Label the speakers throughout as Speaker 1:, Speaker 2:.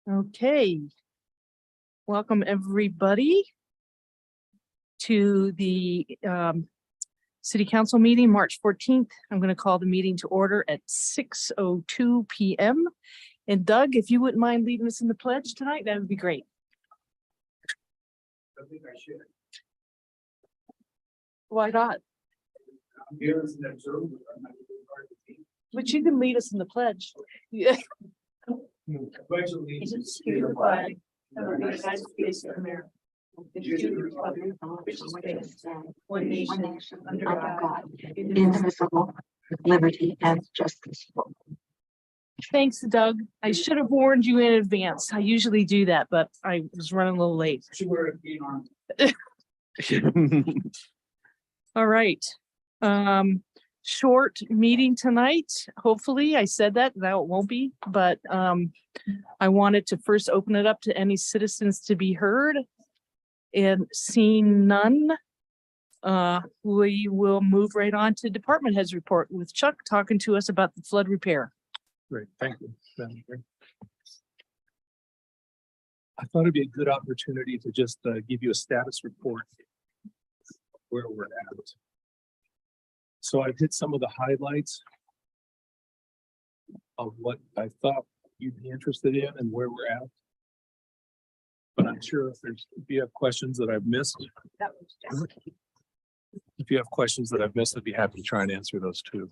Speaker 1: Okay. Welcome everybody to the City Council meeting, March 14th. I'm going to call the meeting to order at 6:02 p.m. And Doug, if you wouldn't mind leading us in the pledge tonight, that would be great.
Speaker 2: I think I should.
Speaker 1: Why not?
Speaker 2: I'm here as an observer. I'm not really part of the team.
Speaker 1: But you can lead us in the pledge. Yeah.
Speaker 2: Pledge allegiance
Speaker 3: To the flag of the United States of America, and to the republic which stands one nation under God, indivisible, with liberty and justice for all.
Speaker 1: Thanks, Doug. I should have warned you in advance. I usually do that, but I was running a little late.
Speaker 2: She were being on.
Speaker 1: All right. Short meeting tonight. Hopefully I said that. Now it won't be, but I wanted to first open it up to any citizens to be heard. And seeing none, we will move right on to department heads report with Chuck talking to us about the flood repair.
Speaker 4: Great, thank you. I thought it'd be a good opportunity to just give you a status report where we're at. So I've hit some of the highlights of what I thought you'd be interested in and where we're at. But I'm sure if you have questions that I've missed, I'd be happy to try and answer those too.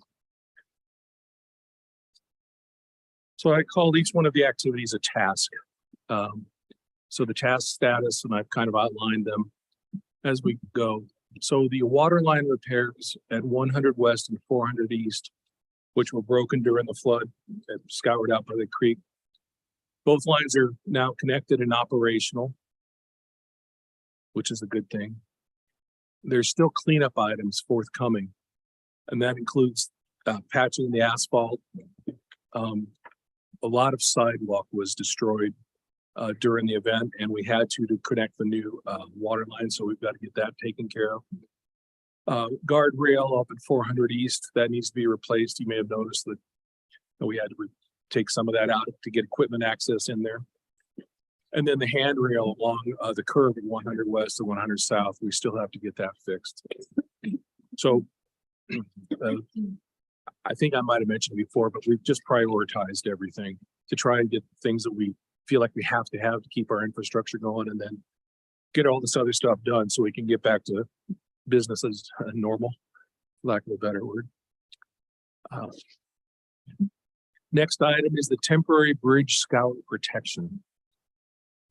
Speaker 4: So I called each one of the activities a task. So the task status, and I've kind of outlined them as we go. So the water line repairs at 100 West and 400 East, which were broken during the flood and scoured out by the creek. Both lines are now connected and operational, which is a good thing. There's still cleanup items forthcoming, and that includes patching the asphalt. A lot of sidewalk was destroyed during the event, and we had to connect the new water line, so we've got to get that taken care of. Guardrail up at 400 East, that needs to be replaced. You may have noticed that we had to take some of that out to get equipment access in there. And then the handrail along the curve at 100 West and 100 South, we still have to get that fixed. So I think I might have mentioned before, but we've just prioritized everything to try and get things that we feel like we have to keep our infrastructure going, and then get all this other stuff done so we can get back to business as normal, lack of a better word. Next item is the temporary bridge scour protection.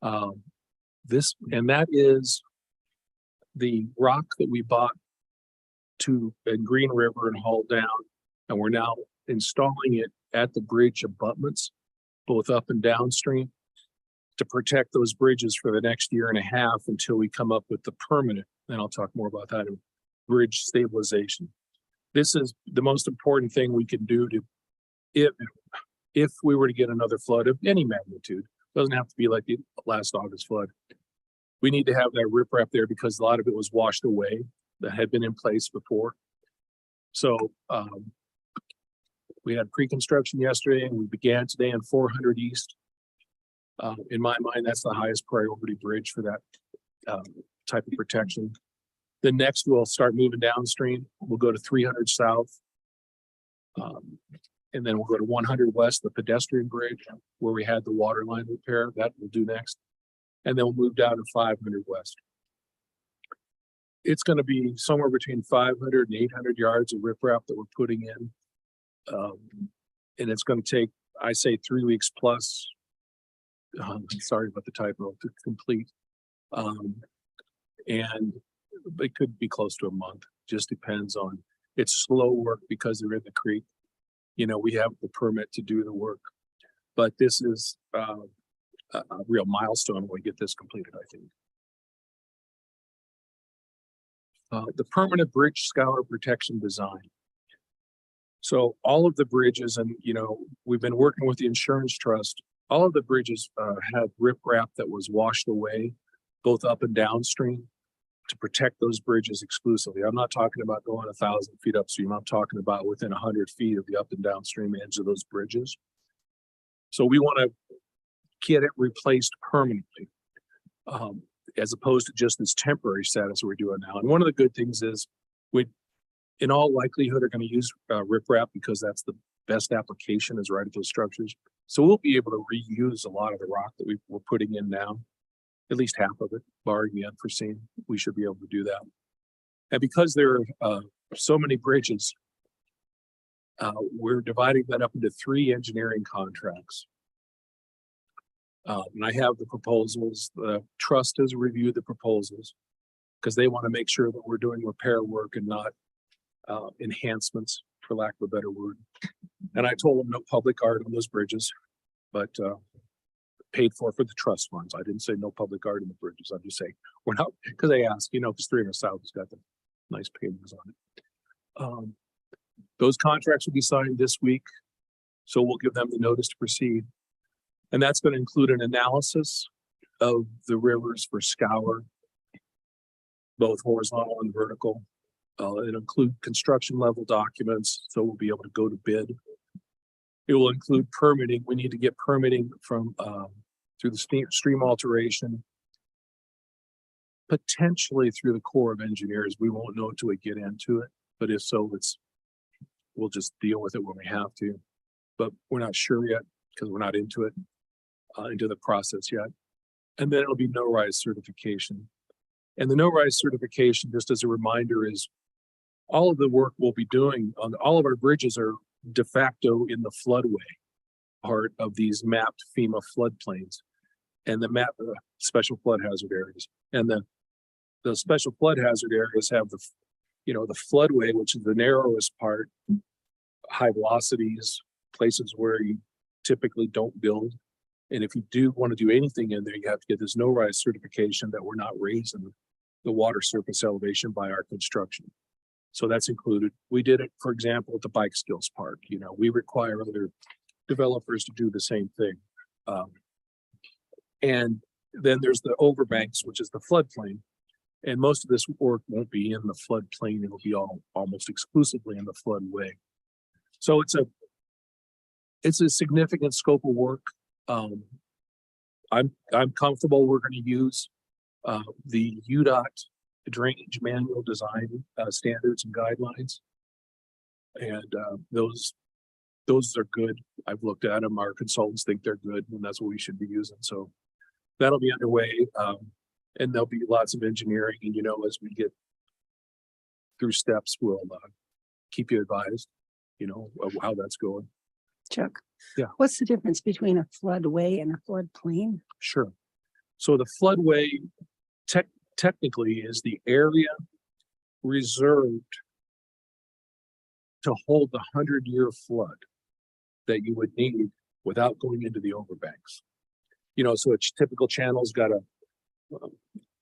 Speaker 4: That is the rock that we bought in Green River and hauled down, and we're now installing it at the bridge abutments, both up and downstream, to protect those bridges for the next year and a half until we come up with the permanent, and I'll talk more about that in bridge stabilization. This is the most important thing we can do if we were to get another flood of any magnitude. Doesn't have to be like the last August flood. We need to have that riprap there because a lot of it was washed away that had been in place before. So we had pre-construction yesterday, and we began today on 400 East. In my mind, that's the highest priority bridge for that type of protection. The next, we'll start moving downstream. We'll go to 300 South. And then we'll go to 100 West, the pedestrian bridge, where we had the water line repair. That we'll do next. And then we'll move down to 500 West. It's going to be somewhere between 500 and 800 yards of riprap that we're putting in. And it's going to take, I say, 3 weeks plus. Sorry about the typo, to complete. And it could be close to a month. Just depends on, it's slow work because they're in the creek. You know, we have the permit to do the work, but this is a real milestone when we get this completed, I think. The permanent bridge scour protection design. So all of the bridges, and we've been working with the insurance trust. All of the bridges have riprap that was washed away, both up and downstream, to protect those bridges exclusively. I'm not talking about going 1,000 feet upstream. I'm talking about within 100 feet of the up and downstream ends of those bridges. So we want to get it replaced permanently. As opposed to just this temporary status we're doing now. And one of the good things is we, in all likelihood, are going to use riprap because that's the best application is right at those structures. So we'll be able to reuse a lot of the rock that we're putting in now, at least half of it, barring the unforeseen. We should be able to do that. And because there are so many bridges, we're dividing that up into 3 engineering contracts. And I have the proposals. The trust has reviewed the proposals because they want to make sure that we're doing repair work and not enhancements, for lack of a better word. And I told them no public art on those bridges, but paid for the trust funds. I didn't say no public art in the bridges. I'm just saying we're not, because they asked, you know, because 300 South has got the nice paintings on it. Those contracts will be signed this week, so we'll give them the notice to proceed. And that's going to include an analysis of the rivers for scour, both horizontal and vertical. It'll include construction level documents, so we'll be able to go to bid. It will include permitting. We need to get permitting from through the stream alteration, potentially through the Corps of Engineers. We won't know until we get into it, but if so, we'll just deal with it when we have to. But we're not sure yet because we're not into it. Into the process yet. And then it'll be no-rise certification. And the no-rise certification, just as a reminder, is all of the work we'll be doing on all of our bridges are de facto in the floodway part of these mapped FEMA floodplains and the map special flood hazard areas. And the special flood hazard areas have the, you know, the floodway, which is the narrowest part, high velocities, places where you typically don't build. And if you do want to do anything in there, you have to get this no-rise certification that we're not raising the water surface elevation by our construction. So that's included. We did it, for example, at the Bike Skills Park. You know, we require other developers to do the same thing. And then there's the overbanks, which is the floodplain. And most of this work won't be in the floodplain. It'll be almost exclusively in the floodway. So it's a significant scope of work. I'm comfortable we're going to use the UDOT drainage manual design standards and guidelines, and those are good. I've looked at them. Our consultants think they're good, and that's what we should be using. So that'll be underway, and there'll be lots of engineering. And you know, as we get through steps, we'll keep you advised. You know of how that's going.
Speaker 5: Chuck.
Speaker 4: Yeah.
Speaker 5: What's the difference between a floodway and a floodplain?
Speaker 4: Sure. So the floodway technically is the area reserved to hold the 100-year flood that you would need without going into the overbanks. You know, so a typical channel's got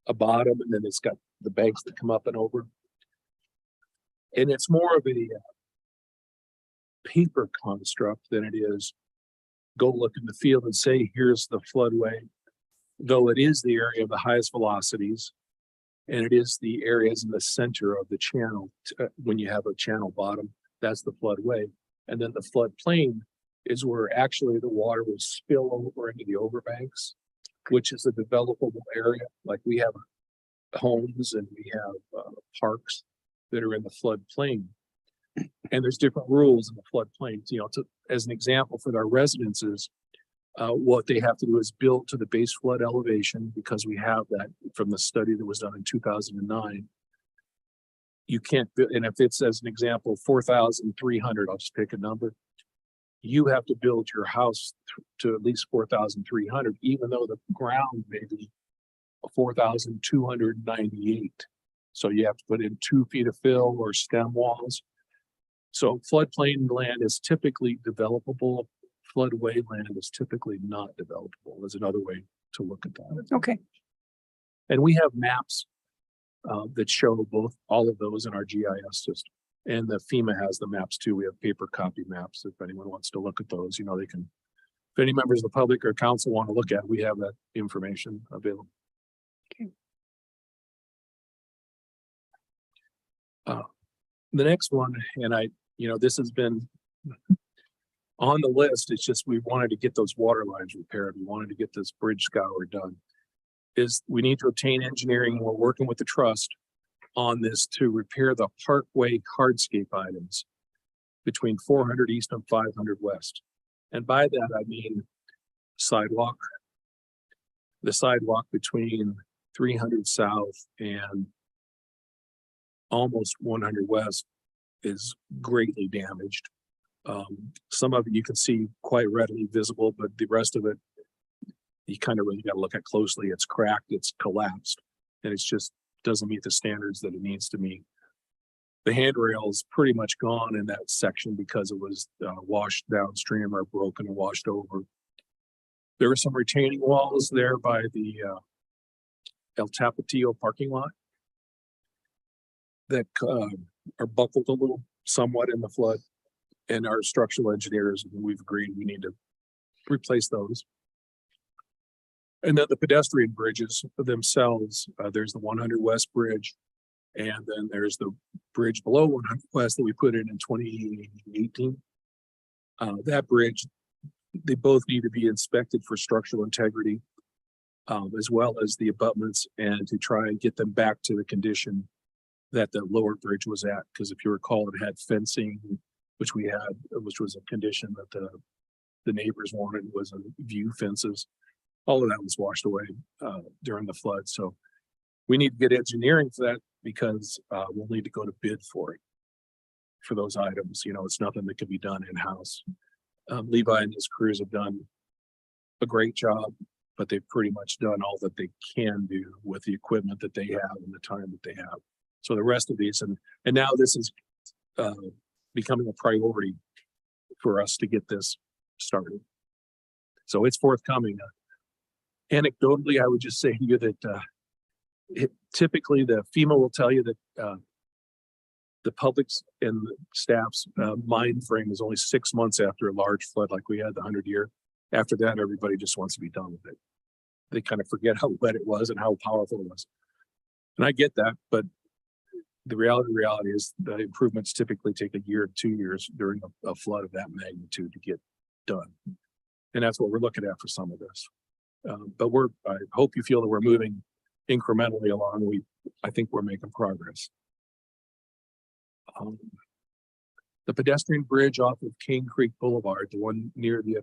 Speaker 4: a bottom, and then it's got the banks that come up and over. And it's more of a paper construct than it is go look in the field and say, here's the floodway, though it is the area of the highest velocities, and it is the areas in the center of the channel. When you have a channel bottom, that's the floodway. And then the floodplain is where actually the water will spill over into the overbanks, which is a developable area. Like we have homes and we have parks that are in the floodplain. And there's different rules in the floodplains. You know, as an example for our residences, what they have to do is build to the base flood elevation, because we have that from the study that was done in 2009. You can't, and if it's, as an example, 4,300, I'll just pick a number. You have to build your house to at least 4,300, even though the ground may be 4,298. So you have to put in 2 feet of fill or stem walls. So floodplain land is typically developable. Floodway land is typically not developable. There's another way to look at that.
Speaker 5: Okay.
Speaker 4: And we have maps that show all of those in our GIS system. And the FEMA has the maps too. We have paper copy maps. If anyone wants to look at those, you know, they can, if any members of the public or council want to look at it, we have that information available.
Speaker 5: Okay.
Speaker 4: The next one, and this has been on the list, it's just, we wanted to get those water lines repaired. We wanted to get this bridge scour done. Is we need to obtain engineering, and we're working with the trust on this to repair the Parkway hardscape items between 400 East and 500 West. And by that, I mean sidewalk, the sidewalk between 300 South and almost 100 West is greatly damaged. Some of it you can see quite readily visible, but the rest of it, you kind of really got to look at closely. It's cracked, it's collapsed, and it's just doesn't meet the standards that it needs to meet. The handrail is pretty much gone in that section because it was washed downstream or broken and washed over. There are some retaining walls there by the El Tapatio parking lot that are buckled a little somewhat in the flood. And our structural engineers, we've agreed we need to replace those. And then the pedestrian bridges themselves, there's the 100 West Bridge, and then there's the bridge below 100 West that we put in 2018. That bridge, they both need to be inspected for structural integrity, as well as the abutments, and to try and get them back to the condition that the lower bridge was at. Because if you recall, it had fencing, which we had, which was a condition that the neighbors wanted, was a view fences. All of that was washed away during the flood. So we need to get engineering for that, because we'll need to go to bid for it, for those items. You know, it's nothing that can be done in-house. Levi and his crews have done a great job, but they've pretty much done all that they can do with the equipment that they have and the time that they have. So the rest of these, and now this is becoming a priority for us to get this started. So it's forthcoming. Anecdotally, I would just say to you that typically the FEMA will tell you that the public's and the staff's mind frame is only 6 months after a large flood like we had the 100-year. After that, everybody just wants to be done with it. They kind of forget how wet it was and how powerful it was. And I get that, but the reality is the improvements typically take a year to 2 years during a flood of that magnitude to get done. And that's what we're looking at for some of this. But I hope you feel that we're moving incrementally along. I think we're making progress. The pedestrian bridge off of King Creek Boulevard, the one near the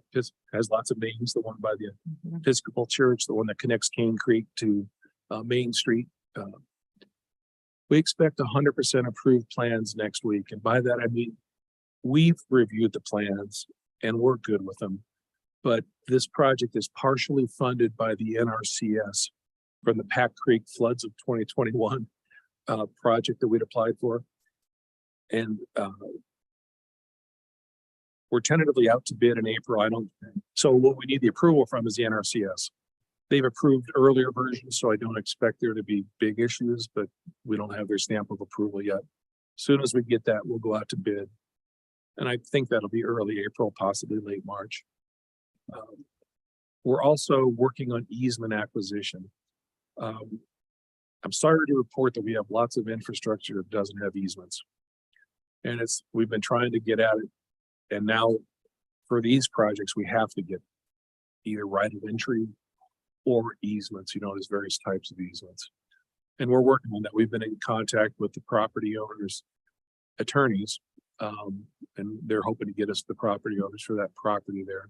Speaker 4: has lots of names, the one by the Episcopal Church, the one that connects King Creek to Main Street. We expect 100% approved plans next week. And by that, I mean, we've reviewed the plans and we're good with them. But this project is partially funded by the NRCS from the Pack Creek floods of 2021 project that we'd applied for. And we're tentatively out to bid in April. So what we need the approval from is the NRCS. They've approved earlier versions, so I don't expect there to be big issues, but we don't have their stamp of approval yet. As soon as we get that, we'll go out to bid. And I think that'll be early April, possibly late March. We're also working on easement acquisition. I'm sorry to report that we have lots of infrastructure that doesn't have easements. And we've been trying to get at it. And now for these projects, we have to get either right of entry or easements. You know, there's various types of easements. And we're working on that. We've been in contact with the property owners' attorneys, and they're hoping to get us the property owners for that property there.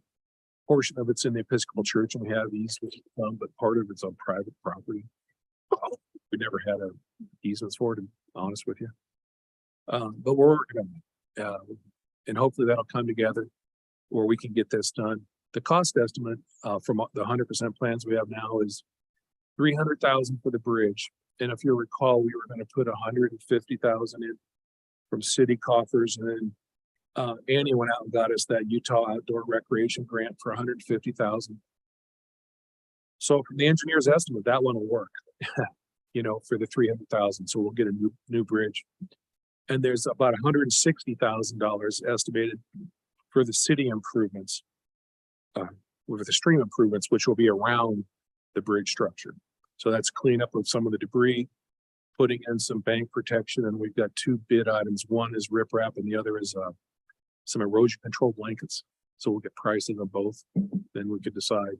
Speaker 4: Portion of it's in the Episcopal Church, and we have easements, but part of it's on private property. We never had easements for it, to be honest with you. But we're working on it. And hopefully that'll come together where we can get this done. The cost estimate from the 100% plans we have now is $300,000 for the bridge. And if you recall, we were going to put $150,000 in from city coffers, and then Annie went out and got us that Utah Outdoor Recreation Grant for $150,000. So from the engineer's estimate, that one will work, you know, for the $300,000. So we'll get a new bridge. And there's about $160,000 estimated for the city improvements, with the stream improvements, which will be around the bridge structure. So that's cleanup of some of the debris, putting in some bank protection, and we've got 2 bid items. One is riprap, and the other is some erosion control blankets. So we'll get prices on both, then we could decide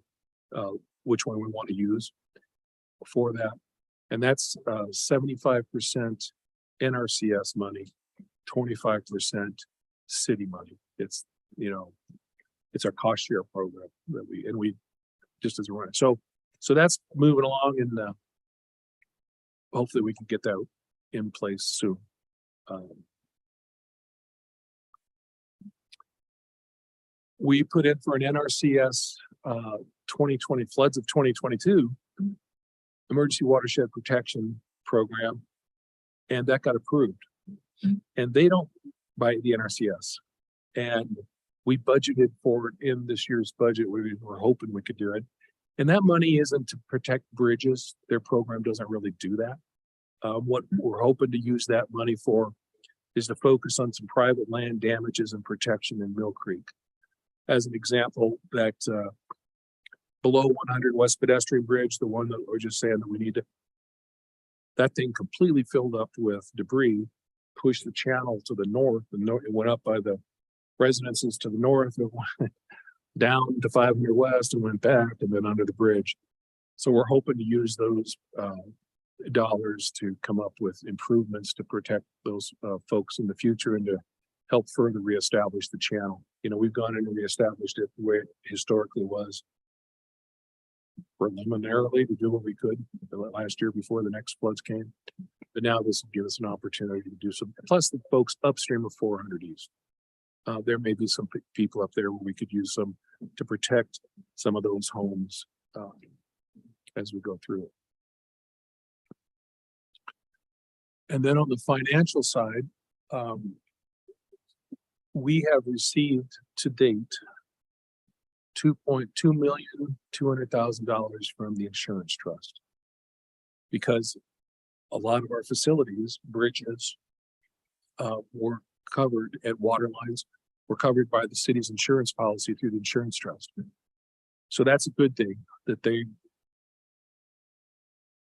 Speaker 4: which one we want to use for that. And that's 75% NRCS money, 25% city money. It's, you know, it's our cost share program that we just as a run. So that's moving along, and hopefully we can get that in place soon. We put in for an NRCS 2020 floods of 2022 emergency watershed protection program, and that got approved. And they don't by the NRCS, and we budgeted for it in this year's budget. We were hoping we could do it, and that money isn't to protect bridges. Their program doesn't really do that. What we're hoping to use that money for is to focus on some private land damages and protection in Mill Creek. As an example, that below 100 West Pedestrian Bridge, the one that we're just saying that we need to, that thing completely filled up with debris, pushed the channel to the north, and it went up by the residences to the north, it went down to 500 West and went back and then under the bridge. So we're hoping to use those dollars to come up with improvements to protect those folks in the future and to help further reestablish the channel. You know, we've gone in and reestablished it the way it historically was, preliminarily to do what we could last year before the next floods came. But now this will give us an opportunity to do some, plus the folks upstream of 400 East. There may be some people up there where we could use some to protect some of those homes as we go through it. And then on the financial side, we have received to date $2,200,000 from the insurance trust, because a lot of our facilities, bridges, were covered at water lines, were covered by the city's insurance policy through the insurance trust. So that's a good thing that they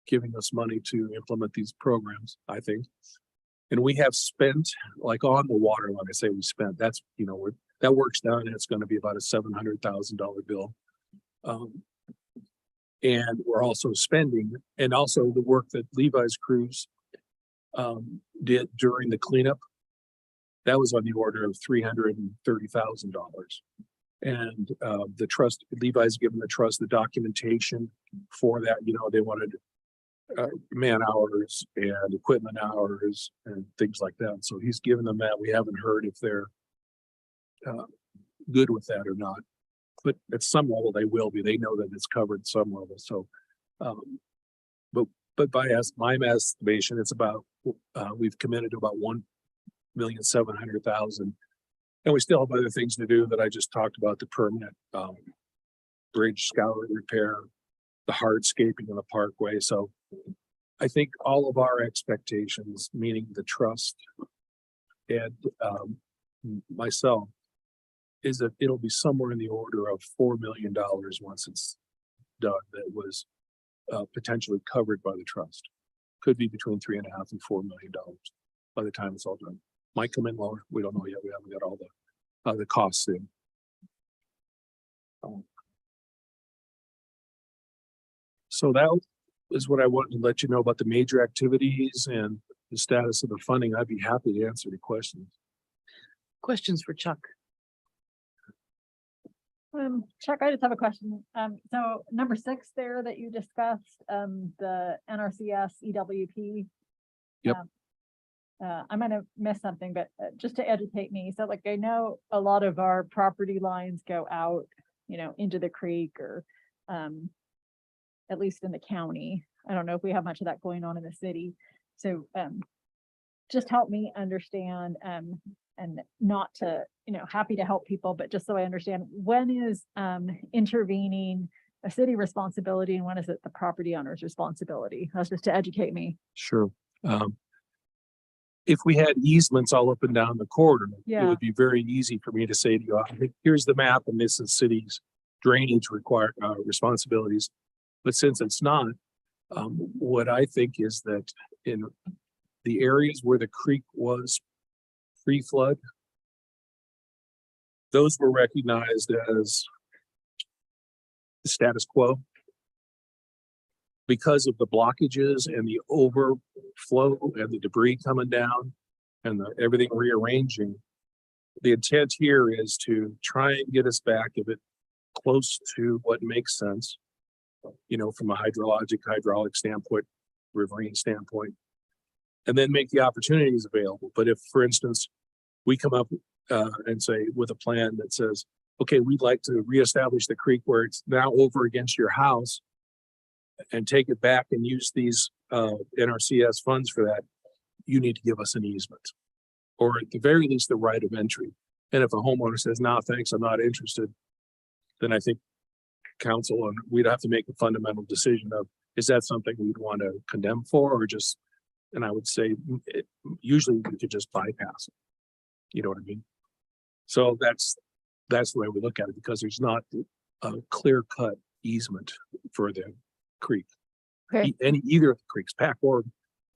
Speaker 4: giving us money to implement these programs, I think. And we have spent, like on the water line, I say we spent, that's, you know, that works down and it's going to be about a $700,000 bill. And we're also spending, and also the work that Levi's crews did during the cleanup, that was on the order of $330,000. And the trust, Levi's given the trust the documentation for that. You know, they wanted man hours and equipment hours and things like that. So he's given them that. We haven't heard if they're good with that or not, but at some level they will be. They know that it's covered some level. So, but by my estimation, it's about we've committed to about $1,700,000, and we still have other things to do that I just talked about: the permanent bridge scouring repair, the hardscaping on the parkway. So I think all of our expectations, meaning the trust and myself, is that it'll be somewhere in the order of $4 million once it's done. That was potentially covered by the trust. Could be between $3.5 and $4 million by the time it's all done. Might come in lower. We don't know yet. We haven't got all the costs in. So that is what I wanted to let you know about the major activities and the status of the funding. I'd be happy to answer the questions.
Speaker 1: Questions for Chuck?
Speaker 6: Chuck, I just have a question. So number 6 there that you discussed, the NRCS EWP.
Speaker 4: Yep.
Speaker 6: I might have missed something, but just to educate me. So like, I know a lot of our property lines go out, you know, into the creek, or at least in the county. I don't know if we have much of that going on in the city. So just help me understand, and not to, you know, happy to help people, but just so I understand, when is intervening a city responsibility and when is it the property owner's responsibility? That's just to educate me.
Speaker 4: Sure. If we had easements all up and down the corridor, it
Speaker 6: Yeah.
Speaker 4: would be very easy for me to say to you, I think here's the map and this is city's drainage responsibilities. But since it's not, what I think is that in the areas where the creek was pre-flood, those were recognized as the status quo. Because of the blockages and the overflow and the debris coming down and everything rearranging, the intent here is to try and get us back a bit close to what makes sense, from a hydraulic standpoint, riverine standpoint, and then make the opportunities available. But if, for instance, we come up and say with a plan that says, okay, we'd like to reestablish the creek where it's now over against your house and take it back and use these NRCS funds for that, you need to give us an easement, or at the very least, the right of entry. And if a homeowner says, no, thanks, I'm not interested, then I think council, and we'd have to make a fundamental decision of, is that something we'd want to condemn for, or just, and I would say, usually we could just bypass it. You know what I mean? So that's the way we look at it, because there's not a clear cut easement for the creek.
Speaker 6: Okay.
Speaker 4: Either of the creeks, Pack or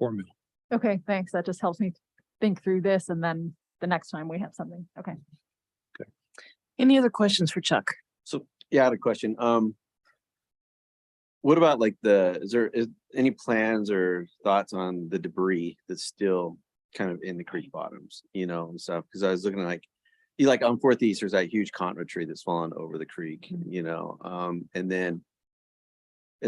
Speaker 4: Mill.
Speaker 6: Okay, thanks. That just helps me think through this, and then the next time we have something. Okay.
Speaker 1: Any other questions for Chuck?
Speaker 7: So, yeah, I had a question. What about like is there any plans or thoughts on the debris that's still kind of in the creek bottoms, and stuff? Because I was looking at like on 4th East, there's that huge cottonwood tree that's fallen over the creek, and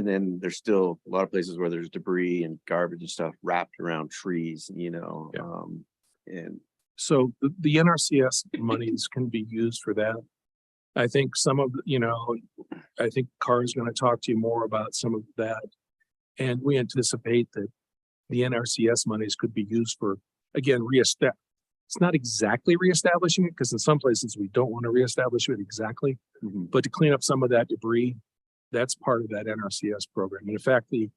Speaker 7: then there's still a lot of places where there's debris and garbage and stuff wrapped around trees, and
Speaker 4: So the NRCS monies can be used for that. I think some of, I think Carr is going to talk to you more about some of that. And we anticipate that the NRCS monies could be used for, again, it's not exactly reestablishing it, because in some places we don't want to reestablish it exactly, but to clean up some of that debris, that's part of that NRCS program. And in fact, the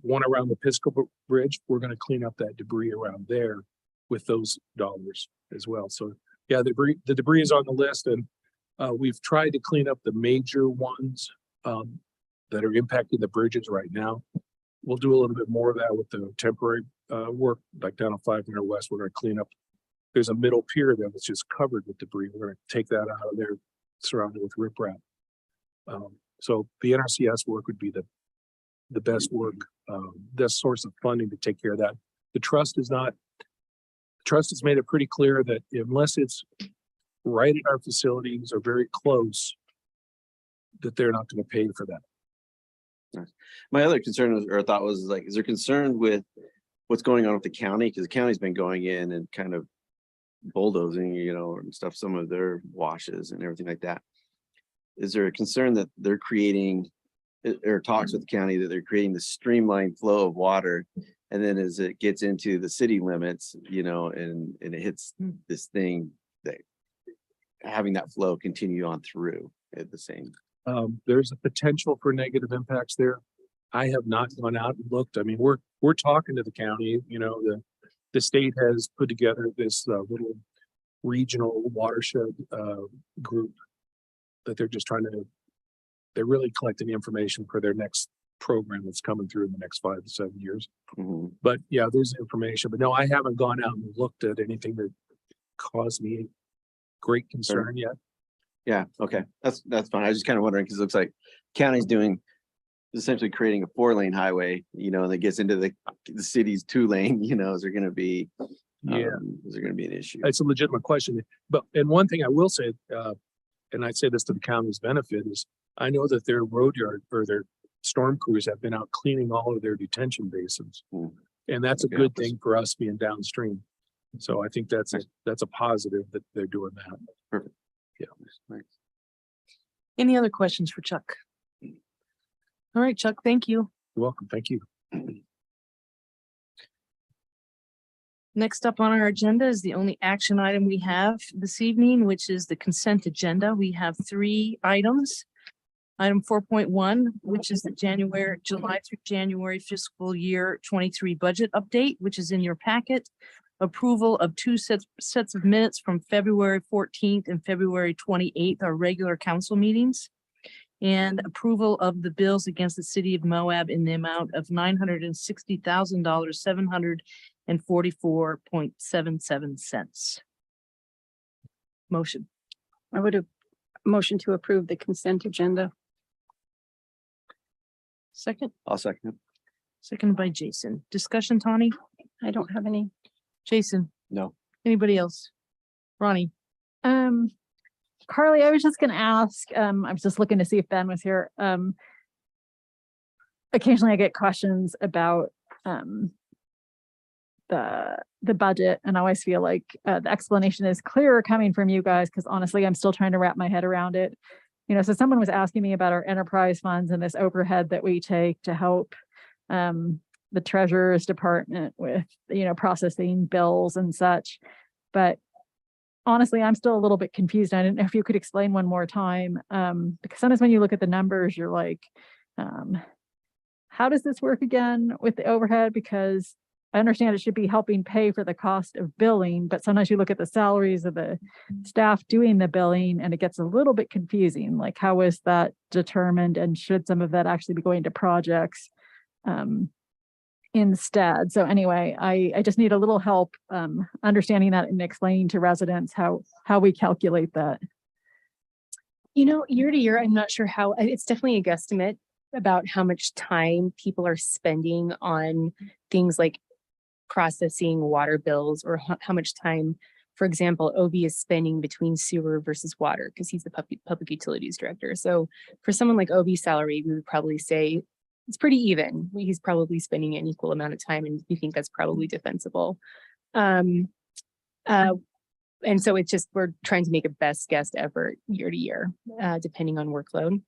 Speaker 4: one around the Pisco Bridge, we're going to clean up that debris around there with those dollars as well. So yeah, the debris is on the list, and we've tried to clean up the major ones that are impacting the bridges right now. We'll do a little bit more of that with the temporary work, like down on 500 West. We're going to clean up. There's a middle pier there that's just covered with debris. We're going to take that out of there, surrounded with riprap. So the NRCS work would be the best work, best source of funding to take care of that. The trust has made it pretty clear that unless it's right at our facilities or very close, that they're not going to pay for that.
Speaker 7: my other concern or thought was like, is there concern with what's going on with the county? Because the county's been going in and kind of bulldozing, and stuff, some of their washes and everything like that. Is there a concern that they're creating, or talks with the county that they're creating the streamlined flow of water, and then as it gets into the city limits, and it hits this thing, that having that flow continue on through at the same?
Speaker 4: There's a potential for negative impacts there. I have not gone out and looked. I mean, we're talking to the county. The state has put together this little regional watershed group that they're just they're really collecting information for their next program that's coming through in the next 5 to 7 years. But yeah, there's information, but no, I haven't gone out and looked at anything that caused me great concern yet.
Speaker 7: Yeah, okay, that's fine. I was just kind of wondering, because it looks like county's doing essentially creating a 4-lane highway, and it gets into the city's 2-lane, is there going to be an issue?
Speaker 4: It's a legitimate question. And one thing I will say, and I say this to the county's benefit, is I know that their road yard or their storm crews have been out cleaning all of their detention basins. And that's a good thing for us being downstream. So I think that's a positive that they're doing that.
Speaker 7: Perfect.
Speaker 4: Yeah.
Speaker 7: Nice.
Speaker 1: Any other questions for Chuck? All right, Chuck, thank you.
Speaker 4: You're welcome. Thank you.
Speaker 1: Next up on our agenda is the only action item we have this evening, which is the consent agenda. We have 3 items. Item 4.1, which is the July through January fiscal year 23 budget update, which is in your packet. Approval of 2 sets of minutes from February 14th and February 28th, our regular council meetings. And approval of the bills against the city of Moab in the amount of $960,000, 744.77 cents. motion?
Speaker 5: I would have motion to approve the consent agenda.
Speaker 1: Second,
Speaker 7: I'll second it.
Speaker 1: second by Jason. Discussion, Tawny?
Speaker 5: I don't have any.
Speaker 1: Jason?
Speaker 7: No.
Speaker 1: Anybody else? Ronnie?
Speaker 6: Carly, I was just gonna ask, I was just looking to see if Ben was here. Occasionally I get questions about, the budget, and I always feel like, the explanation is clearer coming from you guys, because honestly, I'm still trying to wrap my head around it. So someone was asking me about our enterprise funds and this overhead that we take to help, the treasurer's department with, processing bills and such. But honestly, I'm still a little bit confused. I didn't know if you could explain one more time. Because sometimes when you look at the numbers, you're like, how does this work again with the overhead? Because I understand it should be helping pay for the cost of billing, but sometimes you look at the salaries of the staff doing the billing and it gets a little bit confusing. Like, how is that determined? And should some of that actually be going to projects instead? So anyway, I just need a little help understanding that and explaining to residents how we calculate that.
Speaker 8: Year to year, I'm not sure how, it's definitely a guesstimate about how much time people are spending on things like processing water bills, or how much time, for example, OB is spending between sewer versus water, because he's the public utilities director. So for someone like OB's salary, we would probably say it's pretty even. He's probably spending an equal amount of time, and we think that's probably defensible. And so it's just, we're trying to make a best guess effort year to year, depending on workload.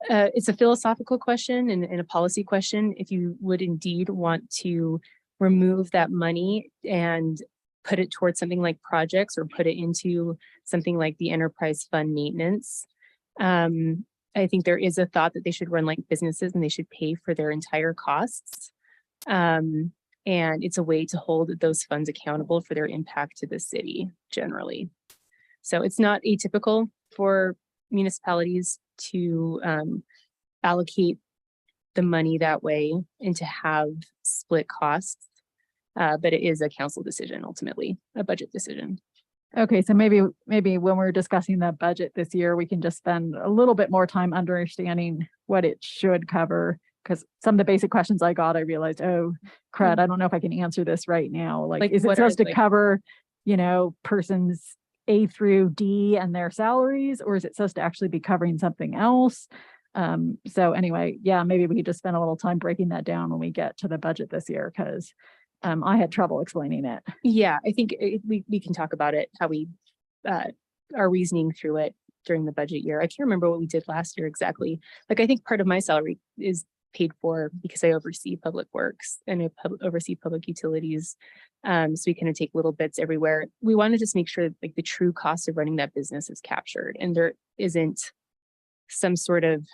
Speaker 8: It's a philosophical question and a policy question. If you would indeed want to remove that money and put it towards something like projects, or put it into something like the enterprise fund maintenance, I think there is a thought that they should run like businesses and they should pay for their entire costs. And it's a way to hold those funds accountable for their impact to the city generally. So it's not atypical for municipalities to allocate the money that way and to have split costs. But it is a council decision, ultimately, a budget decision.
Speaker 6: Okay, so maybe when we're discussing the budget this year, we can just spend a little bit more time understanding what it should cover. Because some of the basic questions I got, I realized, oh, crud, I don't know if I can answer this right now. Like is it
Speaker 8: what are,
Speaker 6: supposed to
Speaker 8: like-
Speaker 6: cover, persons A through D and their salaries, or is it supposed to actually be covering something else? So anyway, yeah, maybe we could just spend a little time breaking that down when we get to the budget this year, because I had trouble explaining it.
Speaker 8: Yeah, I think we can talk about it, how we our reasoning through it during the budget year. I can't remember what we did last year exactly. Like, I think part of my salary is paid for because I oversee public works and I oversee public utilities. So we kind of take little bits everywhere. We want to just make sure that, like, the true cost of running that business is captured and there isn't some sort of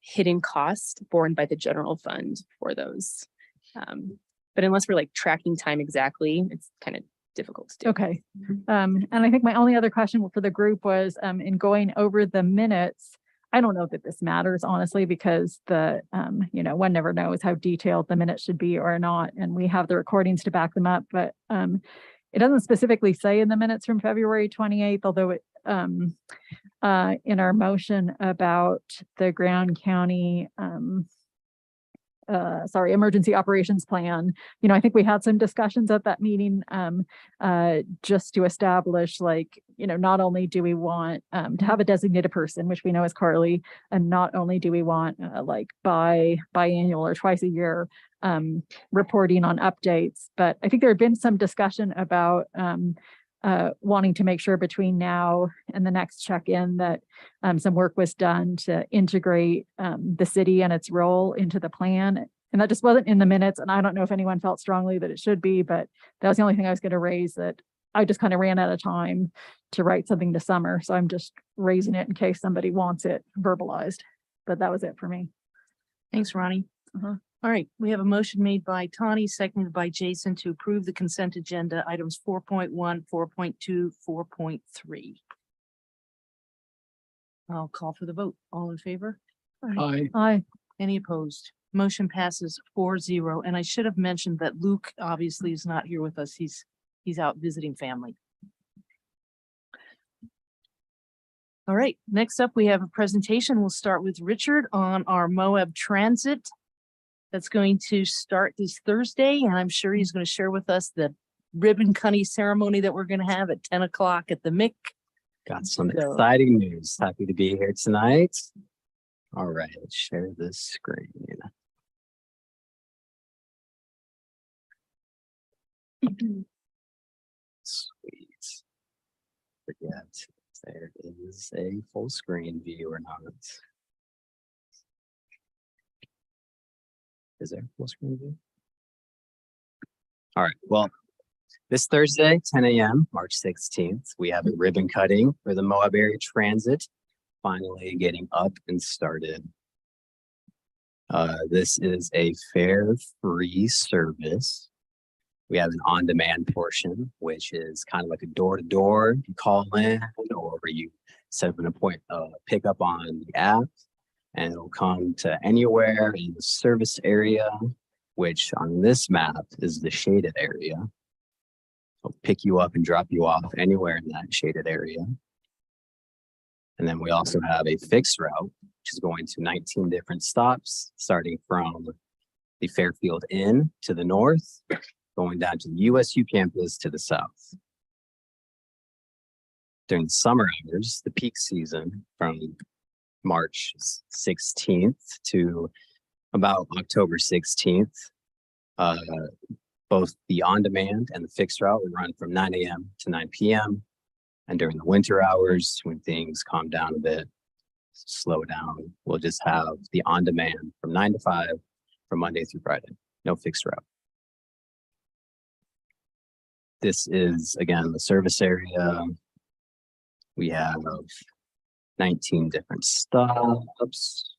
Speaker 8: hidden cost borne by the general fund for those. But unless we're like tracking time exactly, it's kind of difficult to do.
Speaker 6: Okay. And I think my only other question for the group was in going over the minutes. I don't know that this matters, honestly, because one never knows how detailed the minutes should be or not. And we have the recordings to back them up, but it doesn't specifically say in the minutes from February 28th, although it in our motion about the Grand County emergency operations plan. I think we had some discussions at that meeting just to establish, not only do we want to have a designated person, which we know is Carly, and not only do we want biannual or twice a year reporting on updates, but I think there had been some discussion about wanting to make sure between now and the next check-in that some work was done to integrate the city and its role into the plan. And that just wasn't in the minutes. And I don't know if anyone felt strongly that it should be, but that was the only thing I was going to raise, that I just kind of ran out of time to write something to Summer. So I'm just raising it in case somebody wants it verbalized. But that was it for me.
Speaker 1: Thanks, Ronnie. All right, we have a motion made by Tawny, seconded by Jason to approve the consent agenda items 4.1, 4.2, 4.3. I'll call for the vote. All in favor?
Speaker 6: Aye.
Speaker 1: Any opposed? Motion passes 4-0. And I should have mentioned that Luke obviously is not here with us. He's out visiting family. All right, next up, we have a presentation. We'll start with Richard on our Moab Transit. That's going to start this Thursday, and I'm sure he's going to share with us the ribbon cutting ceremony that we're going to have at 10 o'clock at the MIC.
Speaker 9: Got some
Speaker 1: So-
Speaker 9: exciting news. Happy to be here tonight. All right, let's share this screen. Sweet. Forget if there is a full screen view or not. Is there a full screen view? All right, well, this Thursday, 10 a.m., March 16th, we have a ribbon cutting for the Moab Area Transit, finally getting up and started. This is a fare-free service. We have an on-demand portion, which is kind of like a door-to-door. You call in, or you set up an appointment, pick up on the app, and it'll come to anywhere in the service area, which on this map is the shaded area. It'll pick you up and drop you off anywhere in that shaded area. And then we also have a fixed route, which is going to 19 different stops, starting from the Fairfield Inn to the north, going down to the USU campus to the south. During the summer hours, the peak season from March 16th to about October 16th, both the on-demand and the fixed route will run from 9 a.m. to 9 p.m. And during the winter hours, when things calm down a bit, slow down, we'll just have the on-demand from 9 to 5 from Monday through Friday, no fixed route. This is, again, the service area. We have 19 different stops,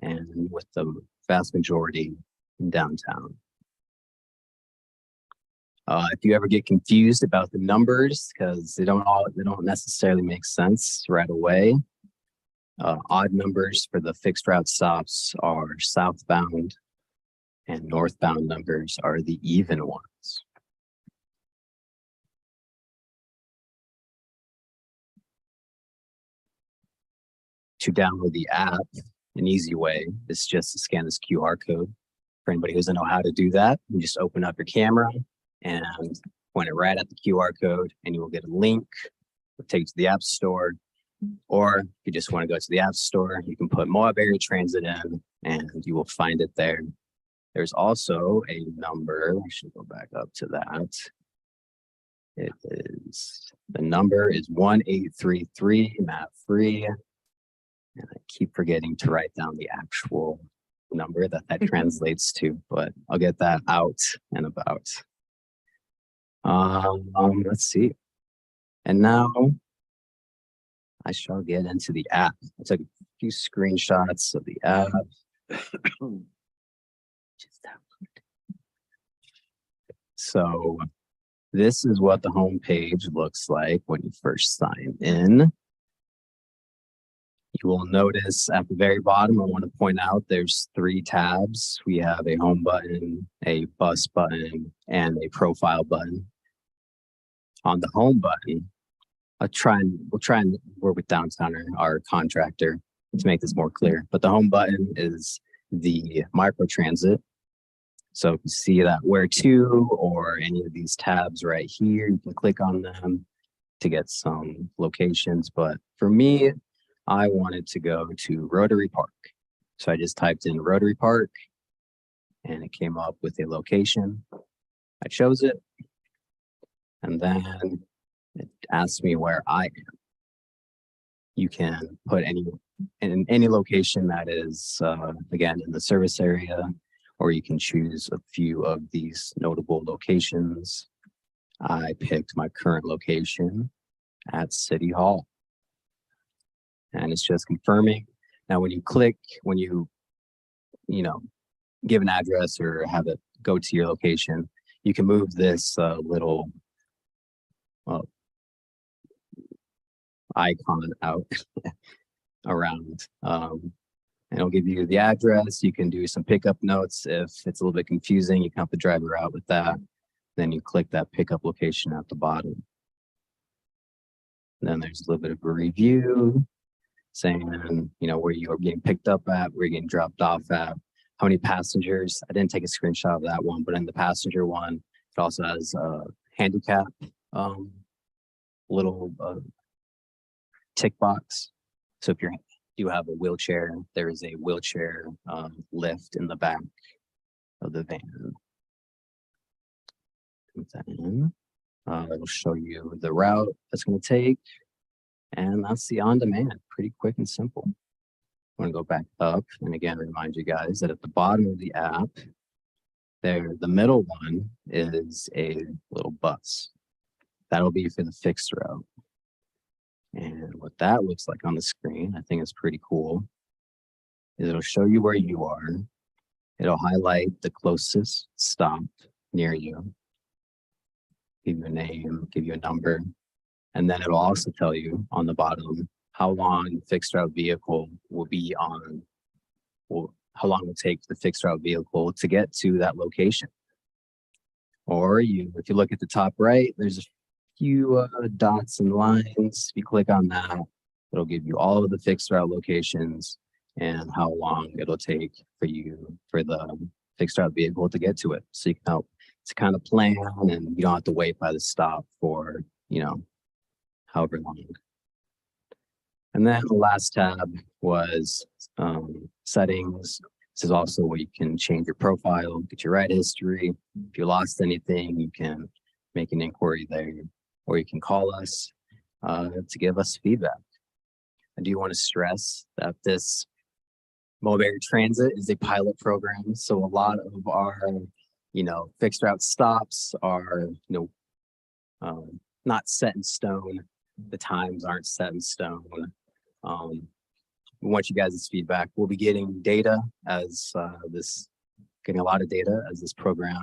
Speaker 9: and with the vast majority in downtown. If you ever get confused about the numbers, because they don't necessarily make sense right away. Odd numbers for the fixed route stops are southbound, and northbound numbers are the even ones. To download the app, an easy way is just to scan this QR code. For anybody who doesn't know how to do that, you just open up your camera and point it right at the QR code, and you will get a link. It'll take you to the App Store. Or if you just want to go to the App Store, you can put Moab Area Transit in, and you will find it there. There's also a number. I should go back up to that. The number is 1833 MAP free. And I keep forgetting to write down the actual number that translates to, but I'll get that out and about. Let's see. And now I shall get into the app. I took a few screenshots of the app. So this is what the home page looks like when you first sign in. You will notice at the very bottom, I want to point out there's 3 tabs. We have a home button, a bus button, and a profile button. On the home button, we'll try and work with Downtowner, our contractor, to make this more clear. But the home button is the microtransit. So if you see that where to or any of these tabs right here, you can click on them to get some locations. But for me, I wanted to go to Rotary Park. So I just typed in Rotary Park and it came up with a location. I chose it. And then it asked me where I am. You can put any location that is, again, in the service area, or you can choose a few of these notable locations. I picked my current location at City Hall. And it's just confirming. Now, when you click, when you give an address or have it go to your location, you can move this little icon out around. And it'll give you the address. You can do some pickup notes. If it's a little bit confusing, you can help the driver out with that. Then you click that pickup location at the bottom. Then there's a little bit of a review saying, you know, where you are getting picked up at, where you're getting dropped off at, how many passengers. I didn't take a screenshot of that one, but in the passenger one, it also has a handicap little tick box. So if you have a wheelchair, there is a wheelchair lift in the back of the van. And then it'll show you the route that's going to take. And that's the on-demand, pretty quick and simple. I'm going to go back up and again remind you guys that at the bottom of the app, there, the middle one is a little bus. That'll be for the fixed route. And what that looks like on the screen, I think is pretty cool, is it'll show you where you are. It'll highlight the closest stop near you, give you a name, give you a number, and then it'll also tell you on the bottom how long the fixed route vehicle will be on, well, how long it will take the fixed route vehicle to get to that location. Or if you look at the top right, there's a few dots and lines. If you click on that, it'll give you all of the fixed route locations and how long it'll take for the fixed route vehicle to get to it. So you can help to kind of plan, and you don't have to wait by the stop for, you know, however long. And then the last tab was settings. This is also where you can change your profile, get your ride history. If you lost anything, you can make an inquiry there, or you can call us to give us feedback. I do want to stress that this Mulberry Transit is a pilot program. So a lot of our, you know, fixed route stops are, you know, not set in stone. The times aren't set in stone. We want you guys' feedback. We'll be getting data as getting a lot of data as this program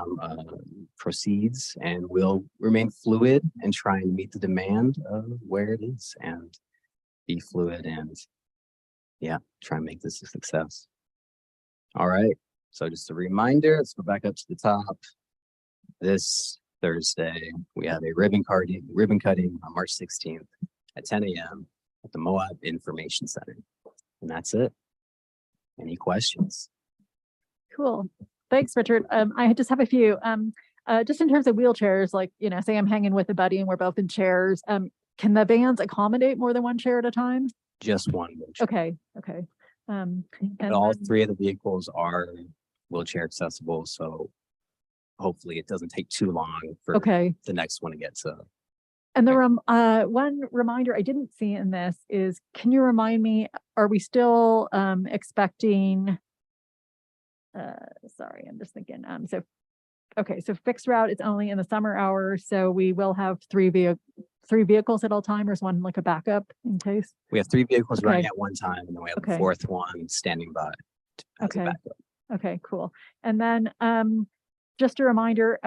Speaker 9: proceeds, and we'll remain fluid and try and meet the demand of where it is and be fluid and yeah, try and make this a success. All right, so just a reminder, let's go back up to the top. This Thursday, we have a ribbon cutting on March 16th at 10 a.m. at the Moab Information Center. And that's it. Any questions?
Speaker 6: Cool. Thanks, Richard. I just have a few. Just in terms of wheelchairs, like, you know, say I'm hanging with a buddy and we're both in chairs. Can the vans accommodate more than one chair at a time?
Speaker 9: Just one wheelchair.
Speaker 6: Okay. Okay. And
Speaker 9: all
Speaker 6: then-
Speaker 9: three of the vehicles are wheelchair accessible. So hopefully it doesn't take too long for
Speaker 6: okay.
Speaker 9: the next one to get to.
Speaker 6: And the one reminder I didn't see in this is, can you remind me, are we still expecting, sorry, I'm just thinking, so fixed route is only in the summer hours, so we will have three vehicles at all time, or is one like a backup in case?
Speaker 9: We have three vehicles
Speaker 6: Okay.
Speaker 9: running at one time, and then we have
Speaker 6: Okay.
Speaker 9: a fourth one standing by as
Speaker 6: Okay.
Speaker 9: a backup.
Speaker 6: Okay, cool. And then just a reminder,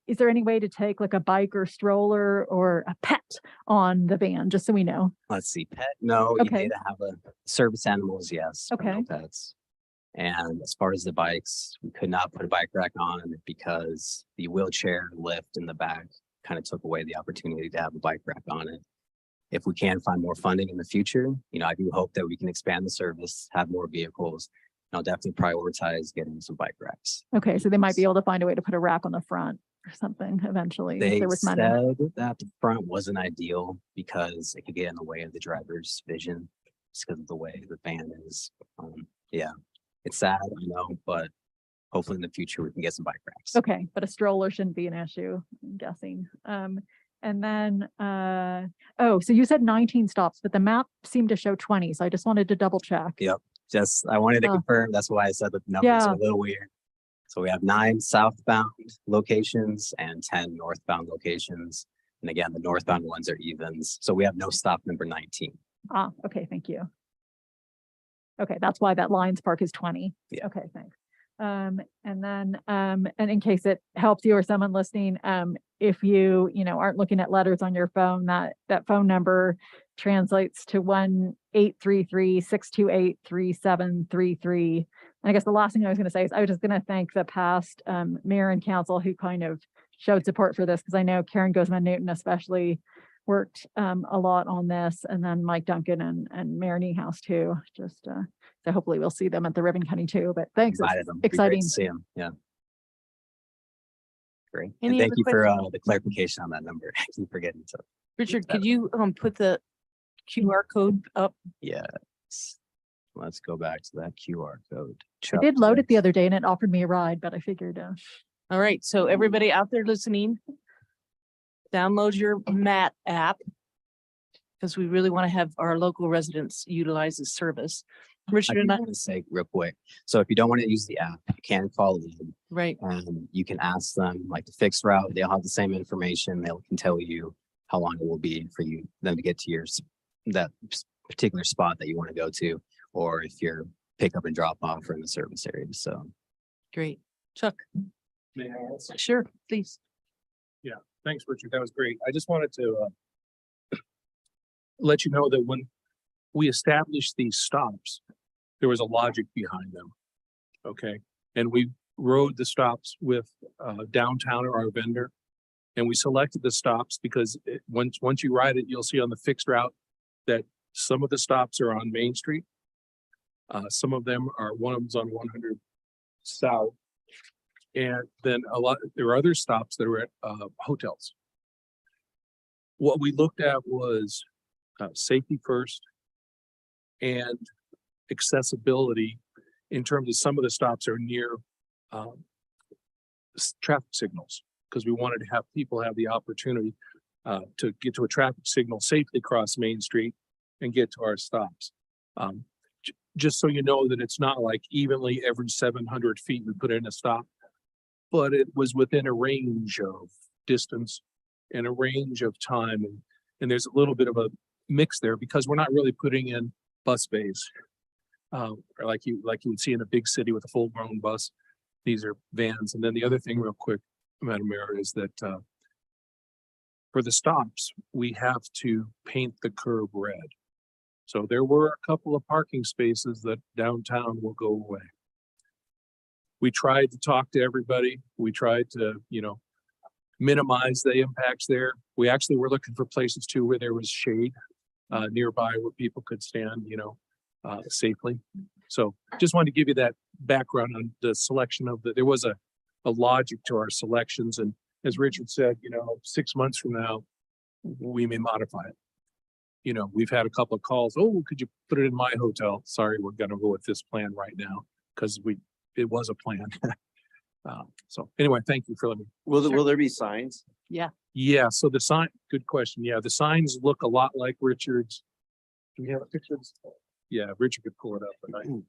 Speaker 6: is there any way to take like a bike or stroller or a pet on the van, just so we know?
Speaker 9: Let's see, pet, no,
Speaker 6: Okay.
Speaker 9: you need to have a service animals, yes. but no
Speaker 6: Okay.
Speaker 9: pets. And as far as the bikes, we could not put a bike rack on because the wheelchair lift in the back kind of took away the opportunity to have a bike rack on it. If we can find more funding in the future, you know, I do hope that we can expand the service, have more vehicles. And I'll definitely prioritize getting some bike racks.
Speaker 6: Okay, so they might be able to find a way to put a rack on the front or something eventually, if
Speaker 9: They
Speaker 6: there was money.
Speaker 9: said that the front wasn't ideal because it could get in the way of the driver's vision just because of the way the van is. Yeah, it's sad, I know, but hopefully in the future we can get some bike racks.
Speaker 6: Okay, but a stroller shouldn't be an issue, I'm guessing. And then, oh, so you said 19 stops, but the map seemed to show 20, so I just wanted to double check.
Speaker 9: Yep, I wanted to
Speaker 6: Oh.
Speaker 9: confirm. That's why I said that the numbers are
Speaker 6: Yeah.
Speaker 9: a little weird. So we have 9 southbound locations and 10 northbound locations. And again, the northbound ones are evens. So we have no stop number 19.
Speaker 6: Ah, okay, thank you. Okay, that's why that Lions Park is 20.
Speaker 9: Yeah.
Speaker 6: Okay, thanks. And then, and in case it helps you or someone listening, if you aren't looking at letters on your phone, that phone number translates to 1-833-628-3733. And I guess the last thing I was going to say is I was just going to thank the past mayor and council who kind of showed support for this, because I know Karen Guzman Newton especially worked a lot on this, and then Mike Duncan and Mayor Niehaus too, just so hopefully we'll see them at the ribbon cutting too, but thanks. It's
Speaker 9: Invited them. Be great to
Speaker 6: exciting.
Speaker 9: See them. Yeah. Great. And
Speaker 1: Any
Speaker 9: thank
Speaker 1: other
Speaker 9: you for
Speaker 1: questions?
Speaker 9: the clarification on that number. I keep forgetting. So
Speaker 1: Richard, could you put the QR code up?
Speaker 9: yes. Let's go back to that QR code.
Speaker 6: I did load it the other day and it offered me a ride, but I figured,
Speaker 1: All right, so everybody out there listening, download your MAT app because we really want to have our local residents utilize this service.
Speaker 9: I
Speaker 1: Richard and I,
Speaker 9: want to say real quick. So if you don't want to use the app, you can call in
Speaker 1: right,
Speaker 9: and you can ask them like the fixed route. They'll have the same information. They can tell you how long it will be for you them to get to your that particular spot that you want to go to, or if you're pick up and drop off or in the service area. So
Speaker 1: great. Chuck,
Speaker 4: May I ask?
Speaker 1: sure, please.
Speaker 4: Thanks, Richard. That was great. I just wanted to let you know that when we established these stops, there was a logic behind them. Okay, and we rode the stops with Downtown or our vendor, and we selected the stops because once you ride it, you'll see on the fixed route that some of the stops are on Main Street. Some of them are, one of them's on 100 South. And then there are other stops that are at hotels. What we looked at was safety first and accessibility in terms of some of the stops are near traffic signals, because we wanted to have people have the opportunity to get to a traffic signal safely across Main Street and get to our stops. Just so you know that it's not like evenly every 700 feet we put in a stop, but it was within a range of distance and a range of time. And there's a little bit of a mix there because we're not really putting in bus bays. Or like you would see in a big city with a full grown bus. These are vans. And then the other thing real quick, Madam Mayor, is that for the stops, we have to paint the curb red. So there were a couple of parking spaces that downtown will go away. We tried to talk to everybody. We tried to, minimize the impacts there. We actually were looking for places too where there was shade nearby where people could stand, safely. So just wanted to give you that background on the selection of there was a logic to our selections. And as Richard said, 6 months from now, we may modify it. We've had a couple of calls. Oh, could you put it in my hotel? Sorry, we're going to go with this plan right now because it was a plan. So anyway, thank you for letting me.
Speaker 7: Will there be signs?
Speaker 4: Yeah, so the sign, good question. Yeah, the signs look a lot like Richard's. Do we have a picture? Yeah, Richard could pull it up, but
Speaker 9: Not giving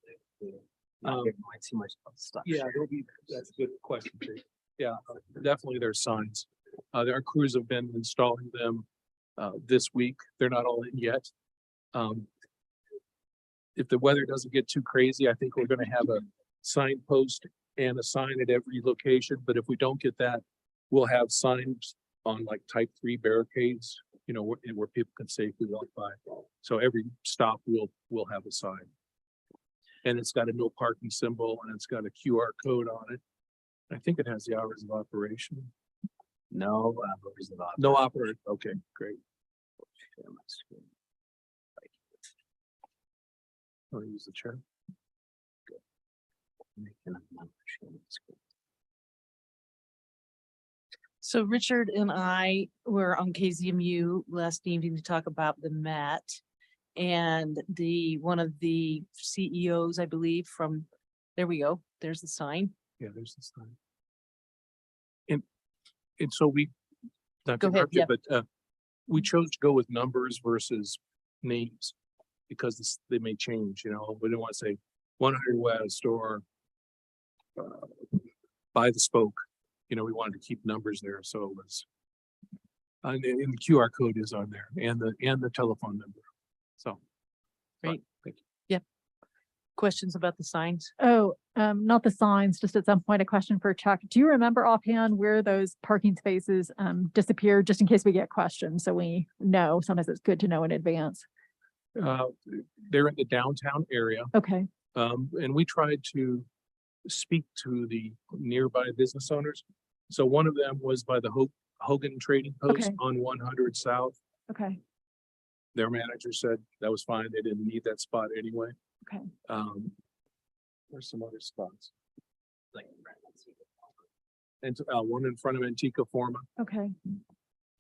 Speaker 9: away too much stuff.
Speaker 4: yeah, that's a good question. Too. Yeah, definitely there's signs. Our crews have been installing them this week. They're not all in yet. If the weather doesn't get too crazy, I think we're going to have a signpost and a sign at every location. But if we don't get that, we'll have signs on like type 3 barricades, where people can safely walk by. So every stop will have a sign. And it's got a no parking symbol and it's got a QR code on it. I think it has the hours of operation.
Speaker 9: No hours of
Speaker 4: No operate. Okay, great. I'll use the chair.
Speaker 1: So Richard and I were on KZMU last evening to talk about the MAT. And one of the CEOs, I believe, there we go, there's the sign.
Speaker 4: Yeah, there's the sign. And so not to
Speaker 1: Go ahead,
Speaker 4: interrupt you,
Speaker 1: yep.
Speaker 4: but we chose to go with numbers versus names because they may change, we didn't want to say 100 West or by the spoke, we wanted to keep numbers there. So it was, and the QR code is on there and the telephone number. So.
Speaker 1: Great.
Speaker 4: Thank you.
Speaker 1: Questions about the signs?
Speaker 6: Oh, not the signs, just at some point, a question for Chuck. Do you remember offhand where those parking spaces disappeared, just in case we get questions? So we know, sometimes it's good to know in advance.
Speaker 4: They're in the downtown area.
Speaker 6: Okay,
Speaker 4: And we tried to speak to the nearby business owners. So one of them was by the Hogan Trading Post
Speaker 6: Okay.
Speaker 4: on 100 South.
Speaker 6: Okay,
Speaker 4: Their manager said that was fine. They didn't need that spot anyway.
Speaker 6: okay.
Speaker 4: There's some other spots. And one in front of Antica Forma.
Speaker 6: Okay,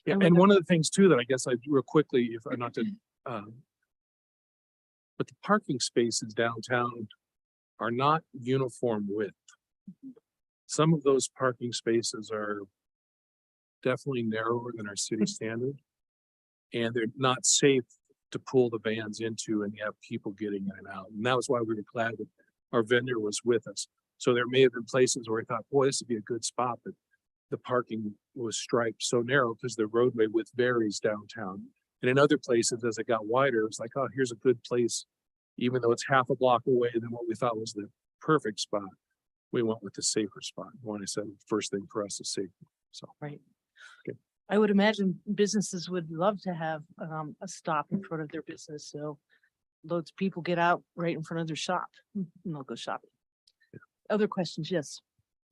Speaker 4: Yeah,
Speaker 1: would
Speaker 4: and
Speaker 1: have-
Speaker 4: one of the things too that I guess I real quickly, if not to, but the parking spaces downtown are not uniform width. Some of those parking spaces are definitely narrower than our city standard. And they're not safe to pull the vans into and you have people getting in and out. And that was why we were glad that our vendor was with us. So there may have been places where I thought, boy, this would be a good spot, but the parking was striped so narrow because the roadway width varies downtown. And in other places, as it got wider, it's like, oh, here's a good place. Even though it's half a block away than what we thought was the perfect spot, we went with the safer spot. When I said first thing for us is safety. So,
Speaker 1: Right.
Speaker 4: Okay.
Speaker 1: I would imagine businesses would love to have a stop in front of their business, so loads of people get out right in front of their shop and they'll go shopping. Other questions? Yes.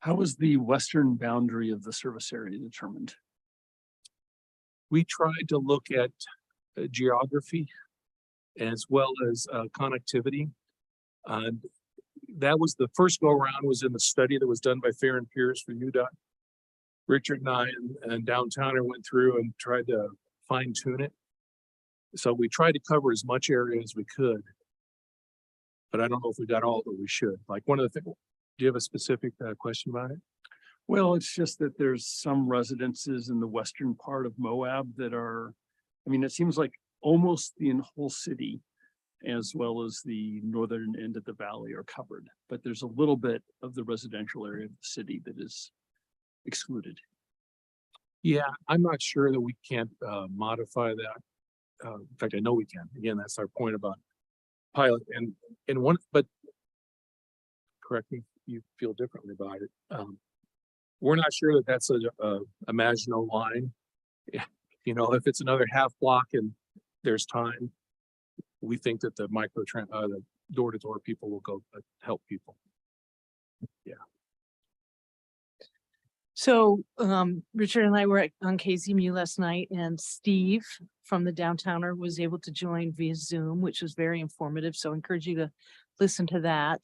Speaker 10: How was the western boundary of the service area determined?
Speaker 4: we tried to look at geography as well as connectivity. That was the first go around was in the study that was done by Fair and Pierce for UDOT. Richard and I and Downtowner went through and tried to fine tune it. So we tried to cover as much area as we could. But I don't know if we got all that we should. Like one of the things, do you have a specific question about it?
Speaker 10: Well, it's just that there's some residences in the western part of Moab that are, I mean, it seems like almost the whole city as well as the northern end of the valley are covered, but there's a little bit of the residential area of the city that is excluded.
Speaker 4: Yeah, I'm not sure that we can't modify that. In fact, I know we can. Again, that's our point about pilot and one, but correct me if you feel differently about it. We're not sure that that's a Maginot line. You know, if it's another half block and there's time, we think that the the door-to-door people will go help people. Yeah.
Speaker 1: So Richard and I were on KZMU last night and Steve from the Downtowner was able to join via Zoom, which was very informative. So I encourage you to listen to that.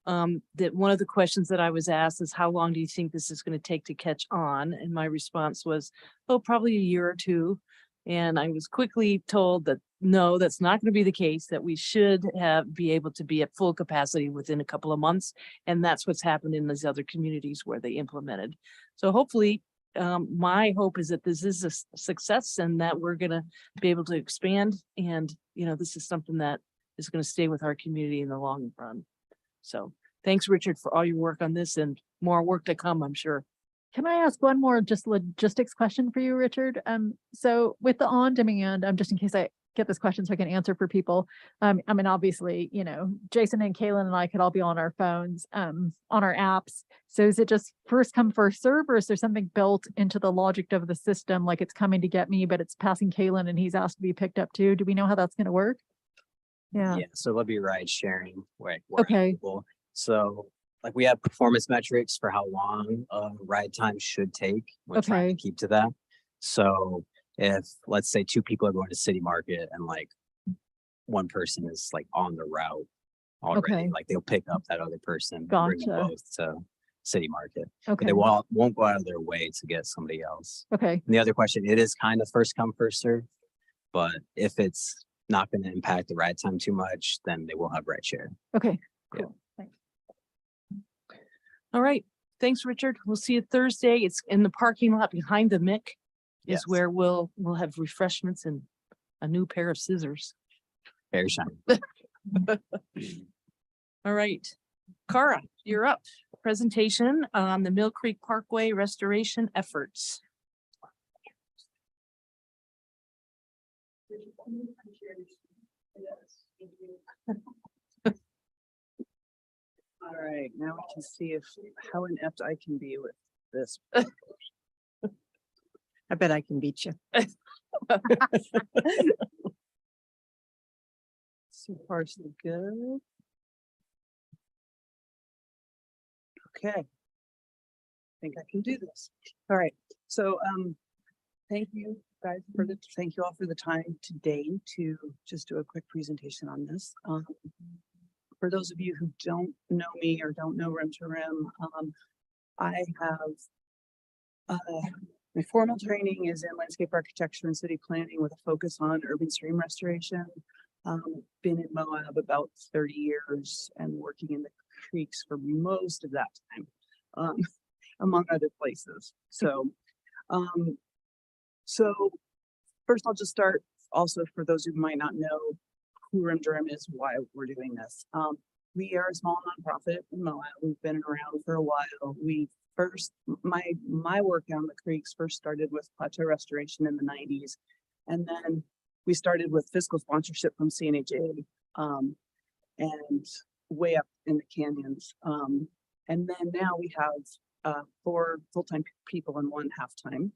Speaker 1: That one of the questions that I was asked is how long do you think this is going to take to catch on? And my response was, oh, probably a year or two. And I was quickly told that no, that's not going to be the case, that we should be able to be at full capacity within a couple of months. And that's what's happened in these other communities where they implemented. So hopefully, my hope is that this is a success and that we're going to be able to expand. And, you know, this is something that is going to stay with our community in the long run. So thanks, Richard, for all your work on this and more work to come, I'm sure.
Speaker 6: Can I ask one more just logistics question for you, Richard? So with the on demand, just in case I get this question so I can answer for people. I mean, obviously, you know, Jason and Kaylin and I could all be on our phones, on our apps. So is it just first come, first serve, or is there something built into the logic of the system? Like it's coming to get me, but it's passing Kaylin and he's asked to be picked up too. Do we know how that's going to work? Yeah.
Speaker 9: Yeah, so there'll be ride sharing.
Speaker 6: Okay.
Speaker 9: So like we have performance metrics for how long a ride time should take. We're trying
Speaker 6: Okay.
Speaker 9: to keep to that. So if let's say two people are going to City Market and like one person is like on the route already,
Speaker 6: Okay.
Speaker 9: like they'll pick up that other person, and bring them
Speaker 6: Gotcha.
Speaker 9: both to City Market. But
Speaker 6: Okay.
Speaker 9: they won't go out of their way to get somebody else.
Speaker 6: Okay.
Speaker 9: And the other question, it is kind of first come, first serve, but if it's not going to impact the ride time too much, then they will have ride share.
Speaker 6: Okay.
Speaker 9: Yeah.
Speaker 6: Cool. Thanks.
Speaker 1: All right. Thanks, Richard. We'll see you Thursday. It's in the parking lot behind the MIC is
Speaker 9: Yes.
Speaker 1: where we'll have refreshments and a new pair of scissors.
Speaker 9: Very shiny.
Speaker 1: All right. Cara, you're up. Presentation on the Mill Creek Parkway restoration efforts.
Speaker 11: All right, now we can see if how inept I can be with this. I bet I can beat you. So far, so good. Okay. I think I can do this. All right, so thank you guys thank you all for the time today to just do a quick presentation on this. For those of you who don't know me or don't know Rim to Rim, I have my formal training is in landscape architecture and city planning with a focus on urban stream restoration. Been in Moab about 30 years and working in the creeks for most of that time, among other places. So first I'll just start also for those who might not know who Rim to Rim is, why we're doing this. We are a small nonprofit in Moab. We've been around for a while. My work down the creeks first started with plateau restoration in the 90s. And then we started with fiscal sponsorship from CNHA and way up in the canyons. And then now we have 4 full-time people and 1 half-time.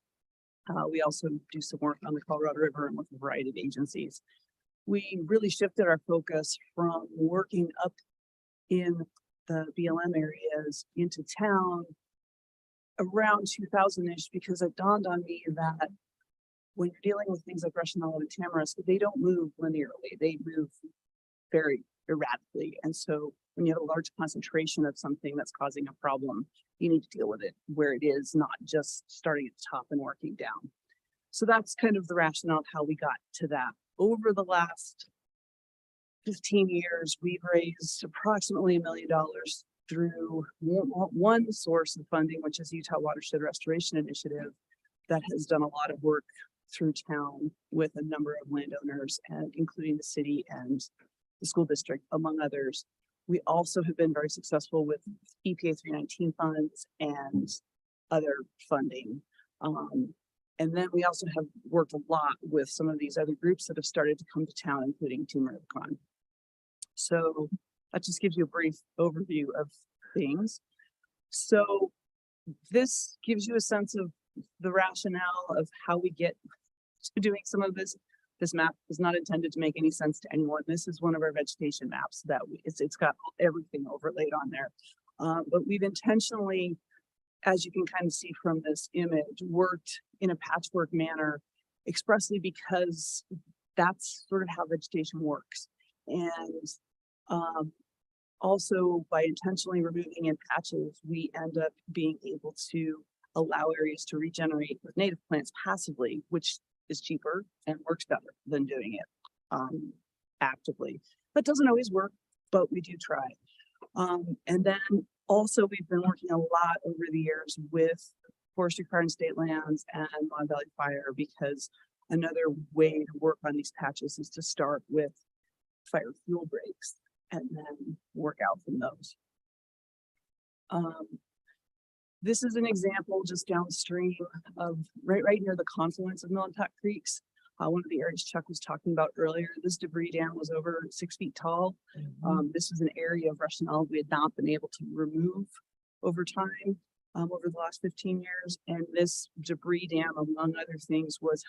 Speaker 11: We also do some work on the Colorado River and with a variety of agencies. We really shifted our focus from working up in the BLM areas into town around 2000-ish, because it dawned on me that when you're dealing with things like Russian olive and tamarisk, they don't move linearly, they move very erratically. And so when you have a large concentration of something that's causing a problem, you need to deal with it where it is, not just starting at the top and working down. So that's kind of the rationale of how we got to that. Over the last 15 years, we've raised approximately $1 million through one source of funding, which is Utah Watershed Restoration Initiative, that has done a lot of work through town with a number of landowners, and including the city and the school district, among others. We also have been very successful with EPA 319 funds and other funding. And then we also have worked a lot with some of these other groups that have started to come to town, including Team Rubicon. So that just gives you a brief overview of things. So this gives you a sense of the rationale of how we get to doing some of this. This map is not intended to make any sense to anyone. This is one of our vegetation maps that it's got everything overlaid on there. But we've intentionally, as you can kind of see from this image, worked in a patchwork manner expressly because that's sort of how vegetation works. And also by intentionally removing in patches, we end up being able to allow areas to regenerate with native plants passively, which is cheaper and works better than doing it actively. That doesn't always work, but we do try. And then also we've been working a lot over the years with Forestry Fire and State Lands and Mon Valley Fire, because another way to work on these patches is to start with fire fuel breaks and then work out from those. This is an example just downstream of right near the confluence of Mill and Tuck Creeks. One of the areas Chuck was talking about earlier, this debris dam was over 6 feet tall. This is an area of Russian olive we had not been able to remove over time, over the last 15 years. And this debris dam, among other things, was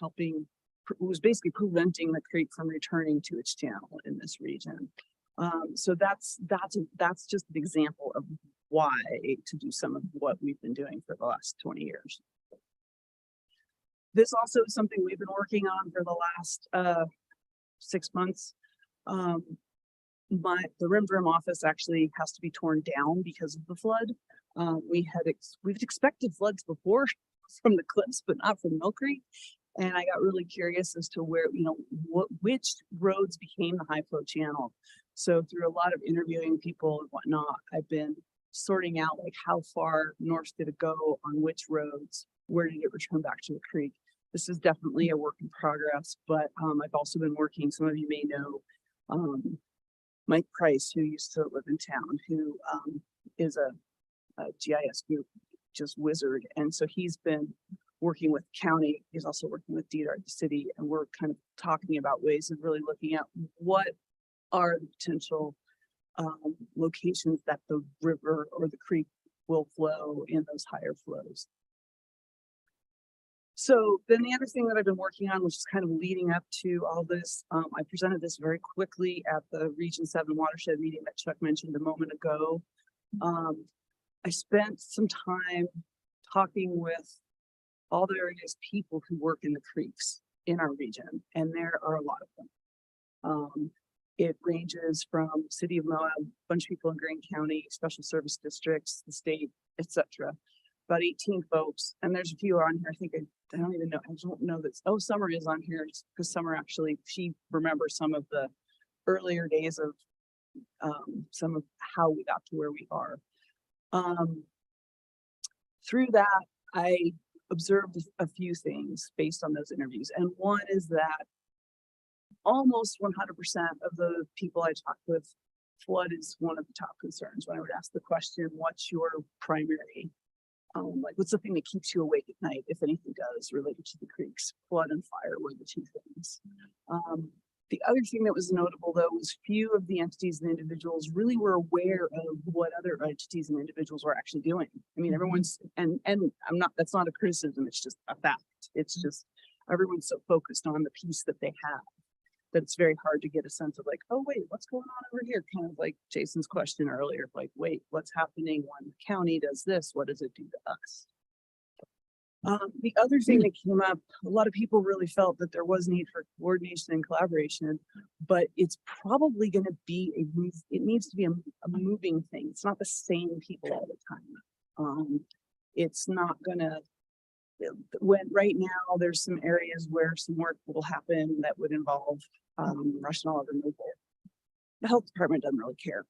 Speaker 11: basically preventing the creek from returning to its channel in this region. So that's just an example of why to do some of what we've been doing for the last 20 years. This also is something we've been working on for the last 6 months. The Rim to Rim office actually has to be torn down because of the flood. We've expected floods before from the cliffs, but not from Mill Creek. And I got really curious as to where, which roads became the high flow channel. So through a lot of interviewing people and whatnot, I've been sorting out like how far north did it go on which roads, where did it return back to the creek. This is definitely a work in progress, but I've also been working, some of you may know, Mike Price, who used to live in town, who is a GIS group, just wizard. And so he's been working with county. He's also working with DDR, the city, and we're kind of talking about ways of really looking at what are the potential locations that the river or the creek will flow in those higher flows. So then the other thing that I've been working on, which is kind of leading up to all this, I presented this very quickly at the Region 7 watershed meeting that Chuck mentioned a moment ago. I spent some time talking with all the various people who work in the creeks in our region, and there are a lot of them. It ranges from City of Moab, a bunch of people in Greene County, special service districts, the state, etc. About 18 folks, and there's a few on here. I think I don't even know. I don't know that. Oh, Summer is on here because Summer actually she remembers some of the earlier days of some of how we got to where we are. Through that, I observed a few things based on those interviews, and one is that almost 100% of the people I talked with, flood is one of the top concerns. When I would ask the question, what's your primary, like what's the thing that keeps you awake at night, if anything does, related to the creeks? Flood and fire were the two things. The other thing that was notable though was few of the entities and individuals really were aware of what other entities and individuals were actually doing. I mean, everyone's, and I'm not, that's not a criticism, it's just a fact. It's just, everyone's so focused on the piece that they have that it's very hard to get a sense of like, oh wait, what's going on over here? Kind of like Jason's question earlier, like, wait, what's happening when the county does this? What does it do to us? The other thing that came up, a lot of people really felt that there was need for coordination and collaboration, but it's probably going to be it needs to be a moving thing. It's not the same people all the time. It's not gonna, right now there's some areas where some work will happen that would involve Russian olive removal. The health department doesn't really care.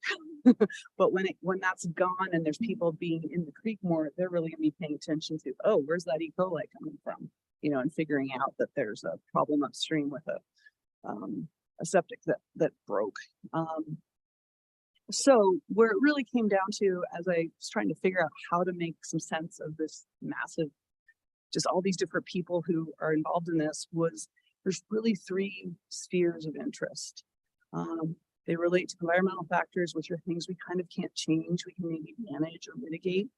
Speaker 11: But when that's gone and there's people being in the creek more, they're really gonna be paying attention to, oh, where's that E. coli coming from? You know, and figuring out that there's a problem upstream with a septic that broke. So where it really came down to, as I was trying to figure out how to make some sense of this massive, just all these different people who are involved in this, was there's really three spheres of interest. They relate to environmental factors, which are things we kind of can't change. We can maybe manage or mitigate.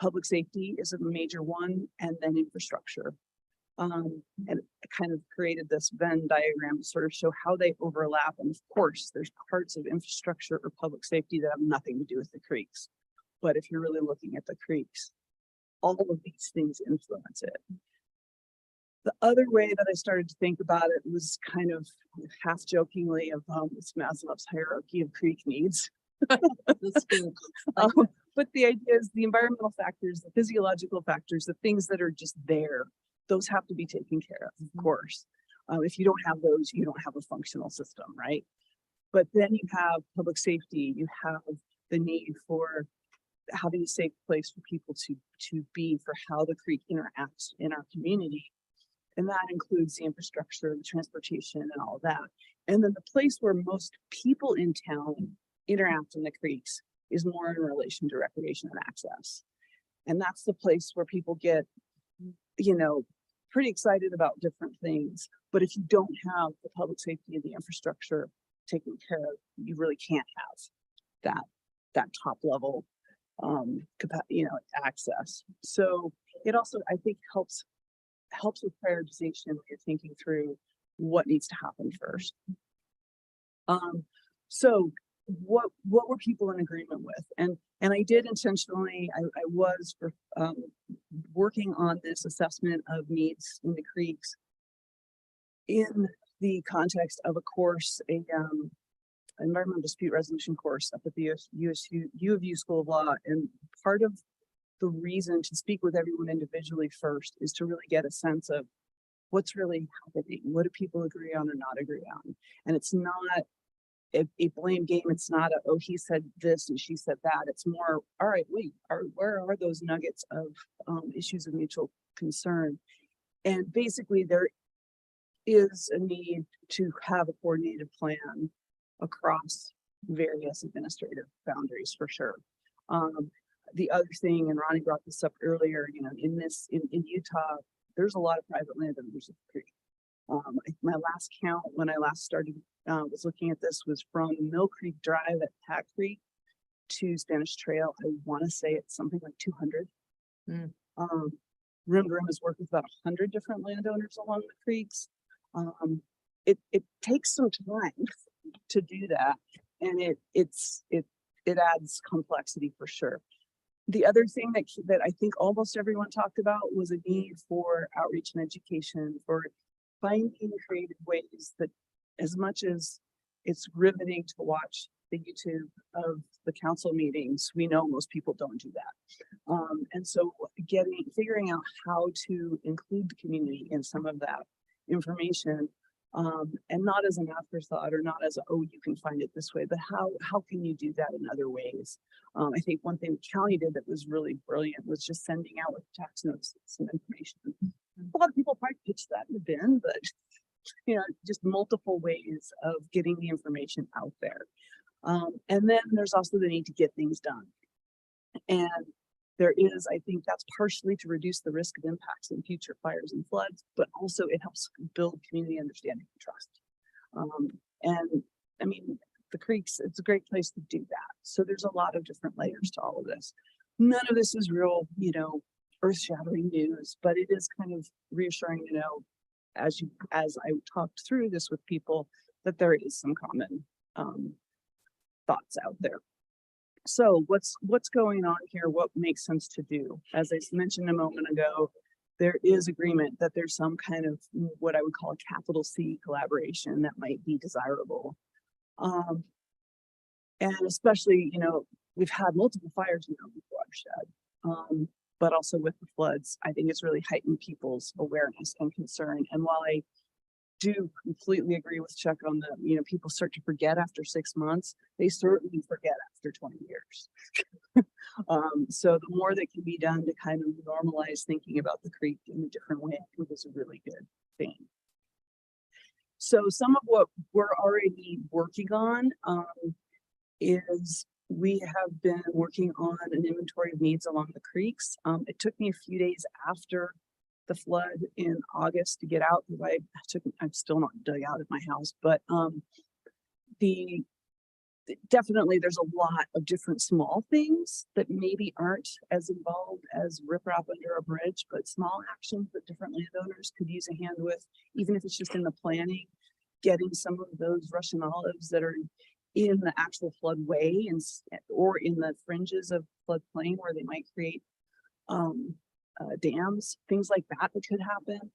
Speaker 11: Public safety is a major one, and then infrastructure. And I kind of created this Venn diagram to sort of show how they overlap. And of course, there's parts of infrastructure or public safety that have nothing to do with the creeks. But if you're really looking at the creeks, all of these things influence it. The other way that I started to think about it was kind of half jokingly of this Maslow's hierarchy of creek needs. But the idea is the environmental factors, the physiological factors, the things that are just there, those have to be taken care of course. If you don't have those, you don't have a functional system, right? But then you have public safety, you have the need for having a safe place for people to be, for how the creek interacts in our community. And that includes the infrastructure, the transportation, and all of that. And then the place where most people in town interact in the creeks is more in relation to recreation and access. And that's the place where people get, you know, pretty excited about different things. But if you don't have the public safety and the infrastructure taken care of, you really can't have that top level access. So it also, I think, helps with prioritization when you're thinking through what needs to happen first. So what were people in agreement with? And I did intentionally, I was working on this assessment of needs in the creeks in the context of a course, environmental dispute resolution course up at the U of U School of Law. And part of the reason to speak with everyone individually first is to really get a sense of what's really happening. What do people agree on or not agree on? And it's not a blame game. It's not a, oh, he said this and she said that. It's more, all right, wait, where are those nuggets of issues of mutual concern? And basically there is a need to have a coordinated plan across various administrative boundaries for sure. The other thing, and Ronnie brought this up earlier, you know, in Utah, there's a lot of private land in the creek. My last count when I last started was looking at this was from Mill Creek Drive at Pat Creek to Spanish Trail. I want to say it's something like 200. Rim to Rim has worked with about 100 different landowners along the creeks. It takes some time to do that, and it adds complexity for sure. The other thing that I think almost everyone talked about was a need for outreach and education, for finding creative ways that, as much as it's riveting to watch the YouTube of the council meetings, we know most people don't do that. And so figuring out how to include the community in some of that information, and not as an afterthought or not as, oh, you can find it this way, but how can you do that in other ways? I think one thing the county did that was really brilliant was just sending out with tax notes some information. A lot of people probably pitched that in the bin, but just multiple ways of getting the information out there. And then there's also the need to get things done. And there is, I think that's partially to reduce the risk of impacts in future fires and floods, but also it helps build community understanding and trust. And I mean, the creeks, it's a great place to do that. So there's a lot of different layers to all of this. None of this is real, earth-shattering news, but it is kind of reassuring to know, as I talked through this with people, that there is some common thoughts out there. So what's going on here? What makes sense to do? As I mentioned a moment ago, there is agreement that there's some kind of what I would call a capital C collaboration that might be desirable. And especially, we've had multiple fires in the watershed, but also with the floods, I think it's really heightened people's awareness and concern. And while I do completely agree with Chuck on the, people start to forget after 6 months, they certainly forget after 20 years. So the more that can be done to kind of normalize thinking about the creek in a different way, I think is a really good thing. So some of what we're already working on is we have been working on an inventory of needs along the creeks. It took me a few days after the flood in August to get out, because I'm still not dug out at my house, but definitely there's a lot of different small things that maybe aren't as involved as riprap under a bridge, but small actions that different landowners could use a hand with, even if it's just in the planning, getting some of those Russian olives that are in the actual floodway or in the fringes of floodplain where they might create dams, things like that could happen.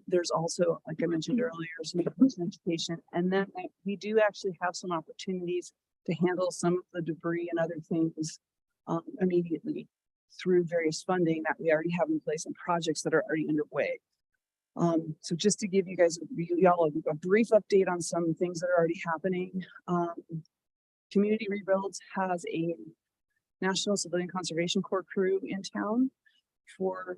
Speaker 11: There's also, like I mentioned earlier, some education, and then we do actually have some opportunities to handle some of the debris and other things immediately through various funding that we already have in place and projects that are already underway. So just to give you guys a brief update on some things that are already happening. Community Rebuilds has a National Civilian Conservation Corps crew in town for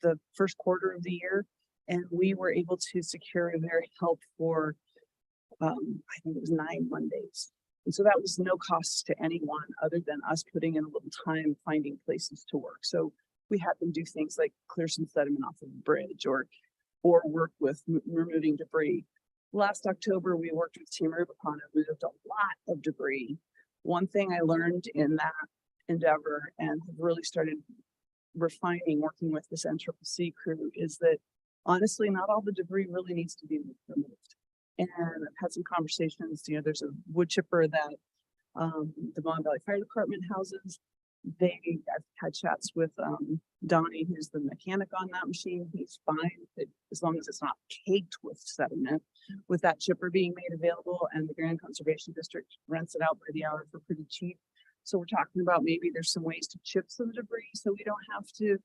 Speaker 11: the first quarter of the year, and we were able to secure their help for I think it was 9 Mondays, and so that was no cost to anyone other than us putting in a little time finding places to work. So we had them do things like clear some sediment off of the bridge or work with removing debris. Last October, we worked with Team Rubicon and moved a lot of debris. One thing I learned in that endeavor and have really started refining working with this NCCC crew is that honestly, not all the debris really needs to be removed. And I've had some conversations, there's a wood chipper that the Mon Valley Fire Department houses. I've had chats with Donnie, who's the mechanic on that machine. He's fine as long as it's not caked with sediment, with that chipper being made available, and the Grand Conservation District rents it out by the hour for pretty cheap. So we're talking about maybe there's some ways to chip some debris so we don't have to,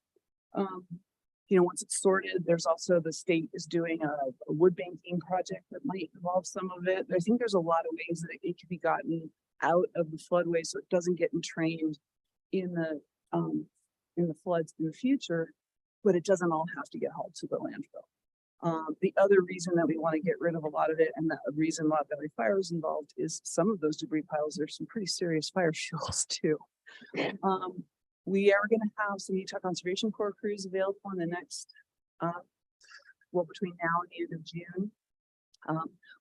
Speaker 11: once it's sorted. There's also the state is doing a wood banking project that might involve some of it. I think there's a lot of ways that it can be gotten out of the floodway so it doesn't get entrained in the floods in the future, but it doesn't all have to get hauled to the landfill. The other reason that we want to get rid of a lot of it, and the reason Mon Valley Fire is involved, is some of those debris piles, there's some pretty serious fire fuels too. We are going to have some Utah Conservation Corps crews available in the next, between now and the end of June.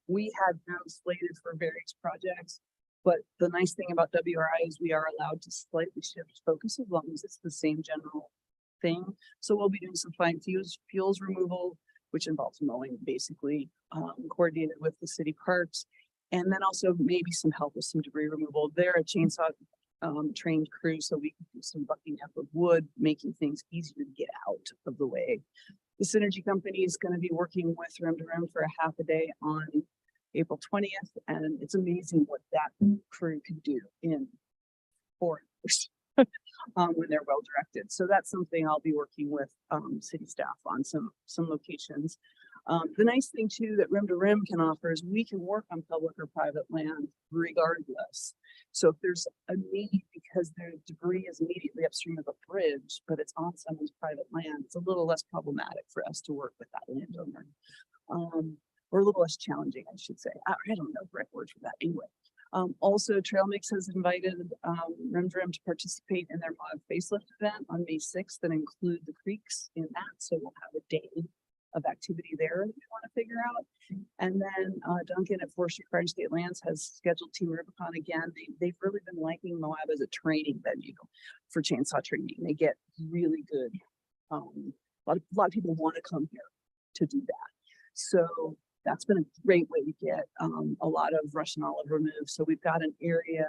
Speaker 11: We had them slated for various projects, but the nice thing about WRI is we are allowed to slightly shift focus as long as it's the same general thing. So we'll be doing some fine fuels removal, which involves mowing, basically, coordinated with the city parks, and then also maybe some help with some debris removal. They're a chainsaw trained crew so we can do some bucking up of wood, making things easier to get out of the way. The Synergy Company is going to be working with Rim to Rim for a half a day on April 20th, and it's amazing what that crew can do in 4 hours. When they're well directed. So that's something I'll be working with city staff on some locations. The nice thing too that Rim to Rim can offer is we can work on public or private land regardless. So if there's a need because the debris is immediately upstream of a bridge, but it's on someone's private land, it's a little less problematic for us to work with that landowner. Or a little less challenging, I should say. I don't know the right word for that anyway. Also, Trail Mix has invited Rim to Rim to participate in their Moab facelift event on May 6th that include the creeks in that. So we'll have a day of activity there that we want to figure out. And then Duncan at Forestry Fire and State Lands has scheduled Team Rubicon again. They've really been liking Moab as a training venue for chainsaw training. They get really good. A lot of people want to come here to do that. So that's been a great way to get a lot of Russian olive removed. So we've got an area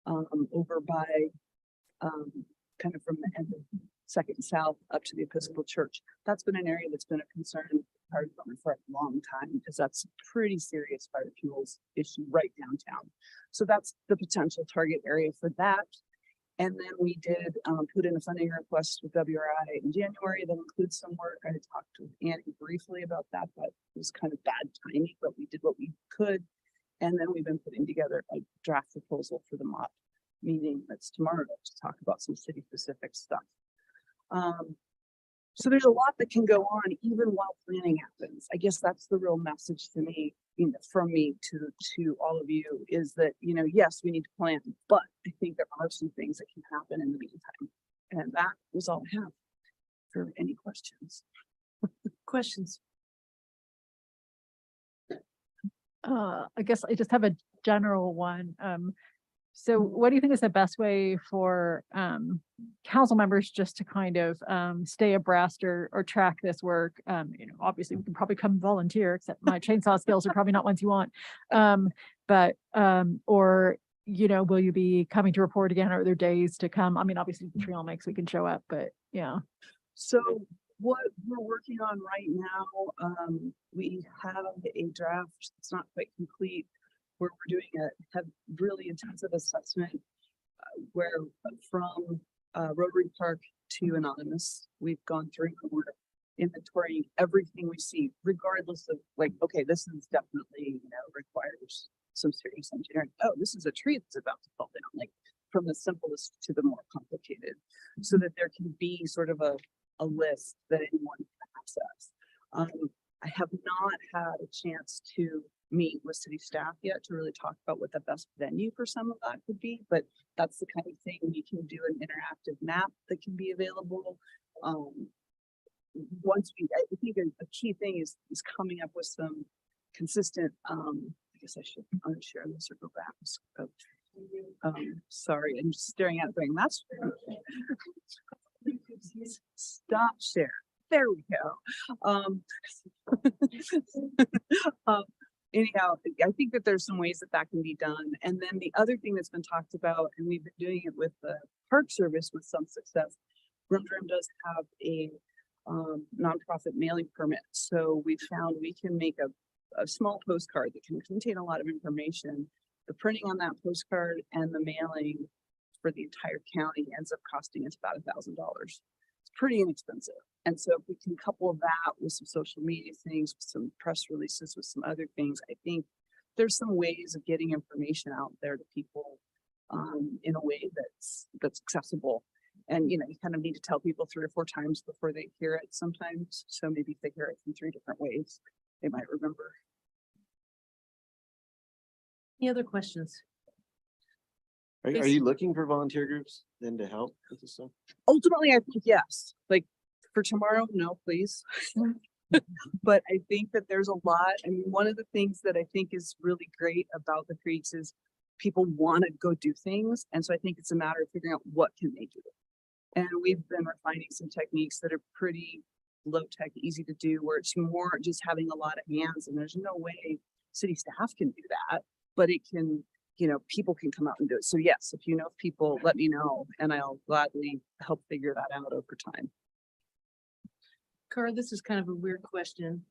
Speaker 11: over by kind of from the end of 2nd and South up to the Episcopal Church. That's been an area that's been a concern fire department for a long time because that's a pretty serious fire fuels issue right downtown. So that's the potential target area for that. And then we did put in a funding request with WRI in January that includes some work. I had talked with Annie briefly about that, but it was kind of bad timing, but we did what we could. And then we've been putting together a draft proposal for the MOP meeting that's tomorrow to talk about some city specific stuff. So there's a lot that can go on even while planning happens. I guess that's the real message to me, from me to all of you is that, yes, we need to plan, but I think there are some things that can happen in the meantime. And that was all I have for any questions.
Speaker 1: Questions?
Speaker 6: I guess I just have a general one. So what do you think is the best way for council members just to kind of stay abreast or track this work? Obviously we can probably come volunteer, except my chainsaw skills are probably not ones you want. Or will you be coming to report again? Are there days to come? I mean, obviously the Trail Mix we can show up, but yeah.
Speaker 11: So what we're working on right now, we have a draft. It's not quite complete. Where we're doing a really intensive assessment where from Rotary Park to Anonymous, we've gone through and we're inventorying everything we see, regardless of okay, this is definitely, requires some serious engineering. Oh, this is a tree that's about to fall down, from the simplest to the more complicated, so that there can be sort of a list that anyone can access. I have not had a chance to meet with city staff yet to really talk about what the best venue for some of that could be, but that's the kind of thing we can do, an interactive map that can be available. I think a key thing is coming up with some consistent, I guess I should unshare this or go back. Sorry, I'm just staring at it going, that's stop share. There we go. Anyhow, I think that there's some ways that can be done. And then the other thing that's been talked about, and we've been doing it with the Park Service with some success, Rim to Rim does have a nonprofit mailing permit. So we found we can make a small postcard that can contain a lot of information. The printing on that postcard and the mailing for the entire county ends up costing us about $1,000. It's pretty inexpensive. And so if we can couple that with some social media things, with some press releases, with some other things, I think there's some ways of getting information out there to people in a way that's accessible. And, you kind of need to tell people 3 or 4 times before they hear it sometimes. So maybe if they hear it in 3 different ways, they might remember.
Speaker 1: Any other questions?
Speaker 7: Are you looking for volunteer groups then to help with this stuff?
Speaker 11: Ultimately, I think yes. For tomorrow, no, please. But I think that there's a lot. I mean, one of the things that I think is really great about the creeks is people want to go do things. And so I think it's a matter of figuring out what can they do. And we've been refining some techniques that are pretty low tech, easy to do, where it's more just having a lot of hands, and there's no way city staff can do that, but it can people can come out and do it. So yes, if you know people, let me know and I'll gladly help figure that out over time.
Speaker 1: Cara, this is kind of a weird question.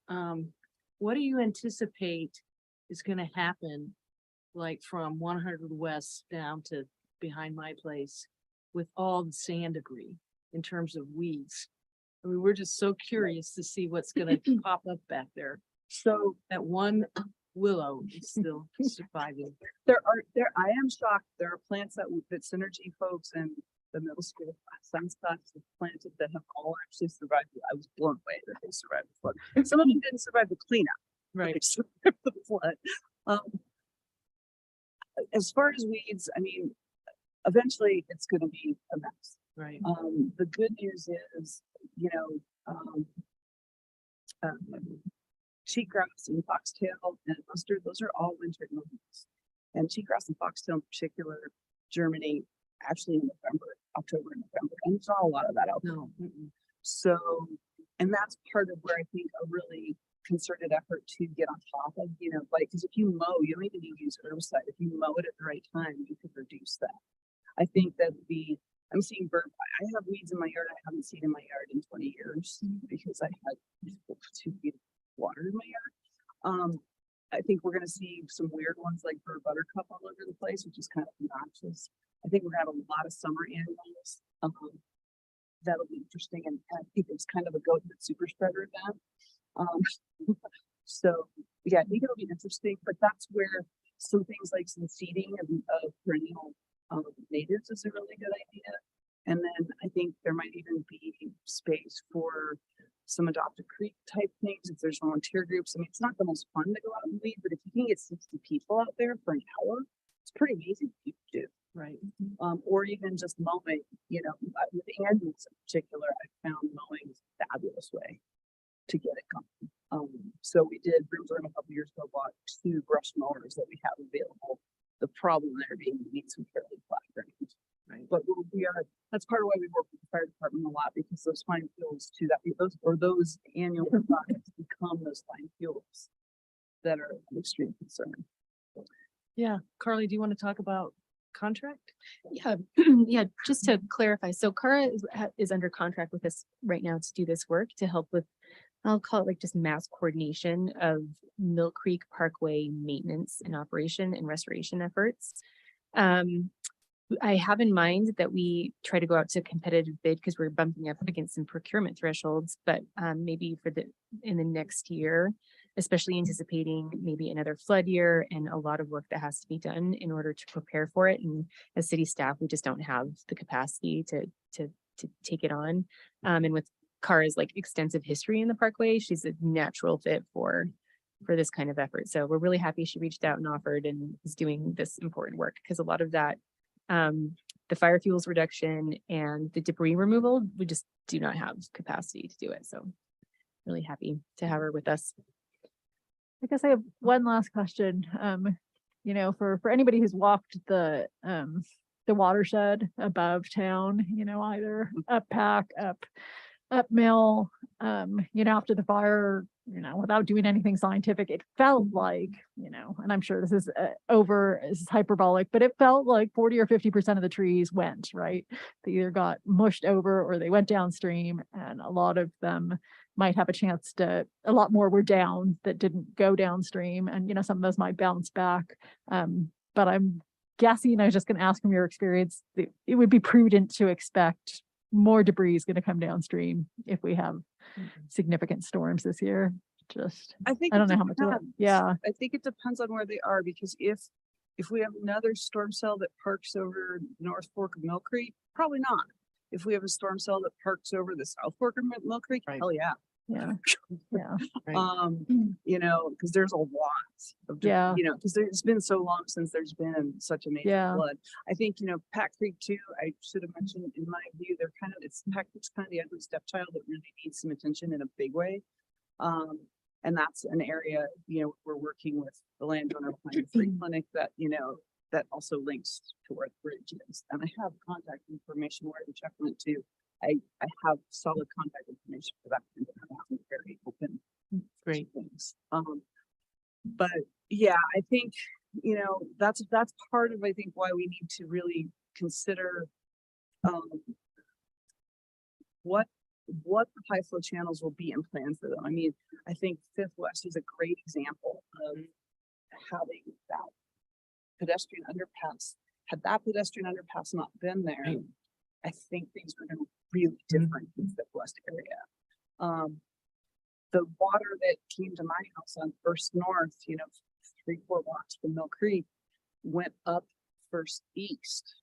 Speaker 1: What do you anticipate is gonna happen? Like from 100 West down to behind my place with all the sand debris in terms of weeds? I mean, we're just so curious to see what's gonna pop up back there.
Speaker 11: So
Speaker 1: That one willow is still surviving.
Speaker 11: I am shocked. There are plants that Synergy folks and the middle school science class have planted that have all actually survived. I was blown away that they survived the flood. Some of them didn't survive the cleanup. But they
Speaker 1: Right.
Speaker 11: survived the flood. As far as weeds, I mean, eventually it's gonna be a mess.
Speaker 1: Right.
Speaker 11: The good news is, cheatgrass and foxtail and mustard, those are all winter normals. And cheatgrass and foxtail in particular germinate actually in October and November, and there's not a lot of that out there.
Speaker 1: No. Mm-mm.
Speaker 11: So, and that's part of where I think a really concerted effort to get on top of, because if you mow, you don't even need to use herbicide. If you mow it at the right time, you could reduce that. I think that I'm seeing I have weeds in my yard I haven't seen in my yard in 20 years because I had 2 feet of water in my yard. I think we're gonna see some weird ones like bird buttercup all over the place, which is kind of obnoxious. I think we're gonna have a lot of summer annuals. That'll be interesting, and I think it's kind of a goat that super spreader event. So yeah, I think it'll be interesting, but that's where some things like some seeding of perennial natives is a really good idea. And then I think there might even be space for some adopt a creek type things if there's volunteer groups. I mean, it's not the most fun to go out and weed, but if you can get 60 people out there for an hour, it's pretty amazing what you can do.
Speaker 1: Right.
Speaker 11: Or even just mowing, with annuals in particular, I found mowing is a fabulous way to get it going. So we did, Brimstone a couple years ago bought 2 brush mowers that we have available. The problem there being we need some fairly flat ground. Right. But that's part of why we work with the fire department a lot, because those fine fuels those annual products become those fine fuels that are of extreme concern.
Speaker 1: Yeah. Carly, do you want to talk about contract?
Speaker 8: Yeah, yeah, just to clarify, so Cara is under contract with us right now to do this work to help with, I'll call it like just mass coordination of Mill Creek Parkway maintenance and operation and restoration efforts. I have in mind that we try to go out to competitive bid because we're bumping up against some procurement thresholds, but maybe in the next year, especially anticipating maybe another flood year and a lot of work that has to be done in order to prepare for it. And as city staff, we just don't have the capacity to take it on. And with Cara's like extensive history in the Parkway, she's a natural fit for this kind of effort. So we're really happy she reached out and offered and is doing this important work, because a lot of that, the fire fuels reduction and the debris removal, we just do not have capacity to do it. So really happy to have her with us.
Speaker 6: I guess I have one last question. For anybody who's walked the watershed above town, either up Pack, up Mill, after the fire, without doing anything scientific, it felt like, and I'm sure this is hyperbolic, but it felt like 40 or 50% of the trees went, right? They either got mushed over or they went downstream, and a lot of them might have a lot more were down that didn't go downstream. And, some of those might bounce back. But I'm guessing, I was just going to ask from your experience, it would be prudent to expect more debris is going to come downstream if we have significant storms this year.
Speaker 11: I
Speaker 6: don't know how much. Yeah.
Speaker 11: I think it depends on where they are, because if we have another storm cell that parks over North Fork of Mill Creek, probably not. If we have a storm cell that parks over the South Fork of Mill Creek,
Speaker 1: Right.
Speaker 11: hell yeah.
Speaker 6: Yeah. Yeah.
Speaker 11: Because there's a lot of, because it's been so long since there's been such a major flood. I think, Pack Creek too, I should have mentioned, in my view, Pack Creek's kind of the ugly stepchild that really needs some attention in a big way. And that's an area, we're working with the landowner behind the free clinic that, that also links to where the bridge is. And I have contact information where the check went to. I have solid contact information for that. I'm very open.
Speaker 1: Great.
Speaker 11: Things. But yeah, I think you know, that's part of, I think, why we need to really consider what the high flow channels will be and plan for them. I mean, I think Fifth West is a great example of having that pedestrian underpass. Had that pedestrian underpass not been there, I think things were gonna be really different in the Fifth West area. The water that came to my house on First North, you know, 3-4 blocks from Mill Creek, went up First East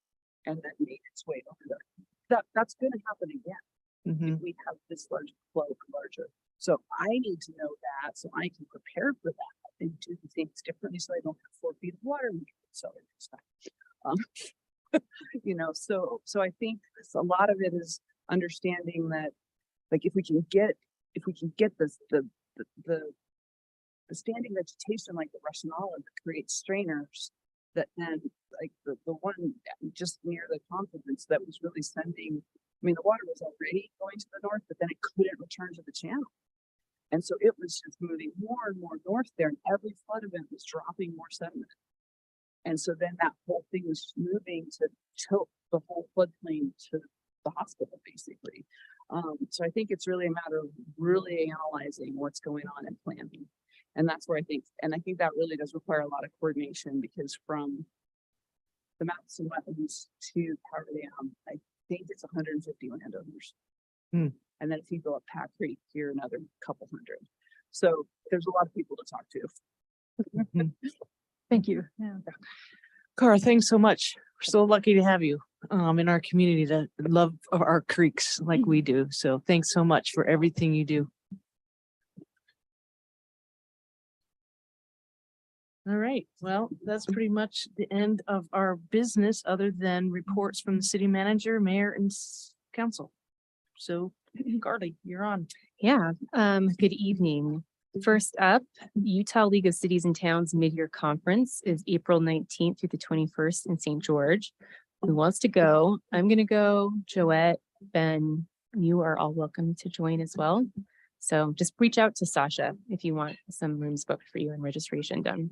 Speaker 11: and then made its way over there. That's gonna happen again. If we have this large flow larger. So I need to know that so I can prepare for that and do things differently so I don't have 4 feet of water. So it's fine. You know, so I think a lot of it is understanding that, like, if we can get this, the standing vegetation like the Russian olive that creates strainers that then, like the one just near the confluence that was really sending, I mean, the water was already going to the north, but then it couldn't return to the channel. And so it was just moving more and more north there, and every flood event was dropping more sediment. And so then that whole thing was moving to tilt the whole floodplain to the hospital, basically. So I think it's really a matter of really analyzing what's going on and planning. And that's where I think that really does require a lot of coordination, because from the Madison wetlands to Power Dam, I think it's 150 landowners. And then if you go up Pack Creek, you're another couple hundred. So there's a lot of people to talk to.
Speaker 6: Thank you. Yeah.
Speaker 1: Cara, thanks so much. We're so lucky to have you in our community that love our creeks like we do. So thanks so much for everything you do. All right, well, that's pretty much the end of our business, other than reports from the city manager, mayor, and council. So Carly, you're on.
Speaker 8: Yeah, good evening. First up, Utah League of Cities and Towns Mid-Year Conference is April 19th through the 21st in St. George. Who wants to go? I'm gonna go. Joette, Ben, you are all welcome to join as well. So just reach out to Sasha if you want some rooms booked for you and registration done.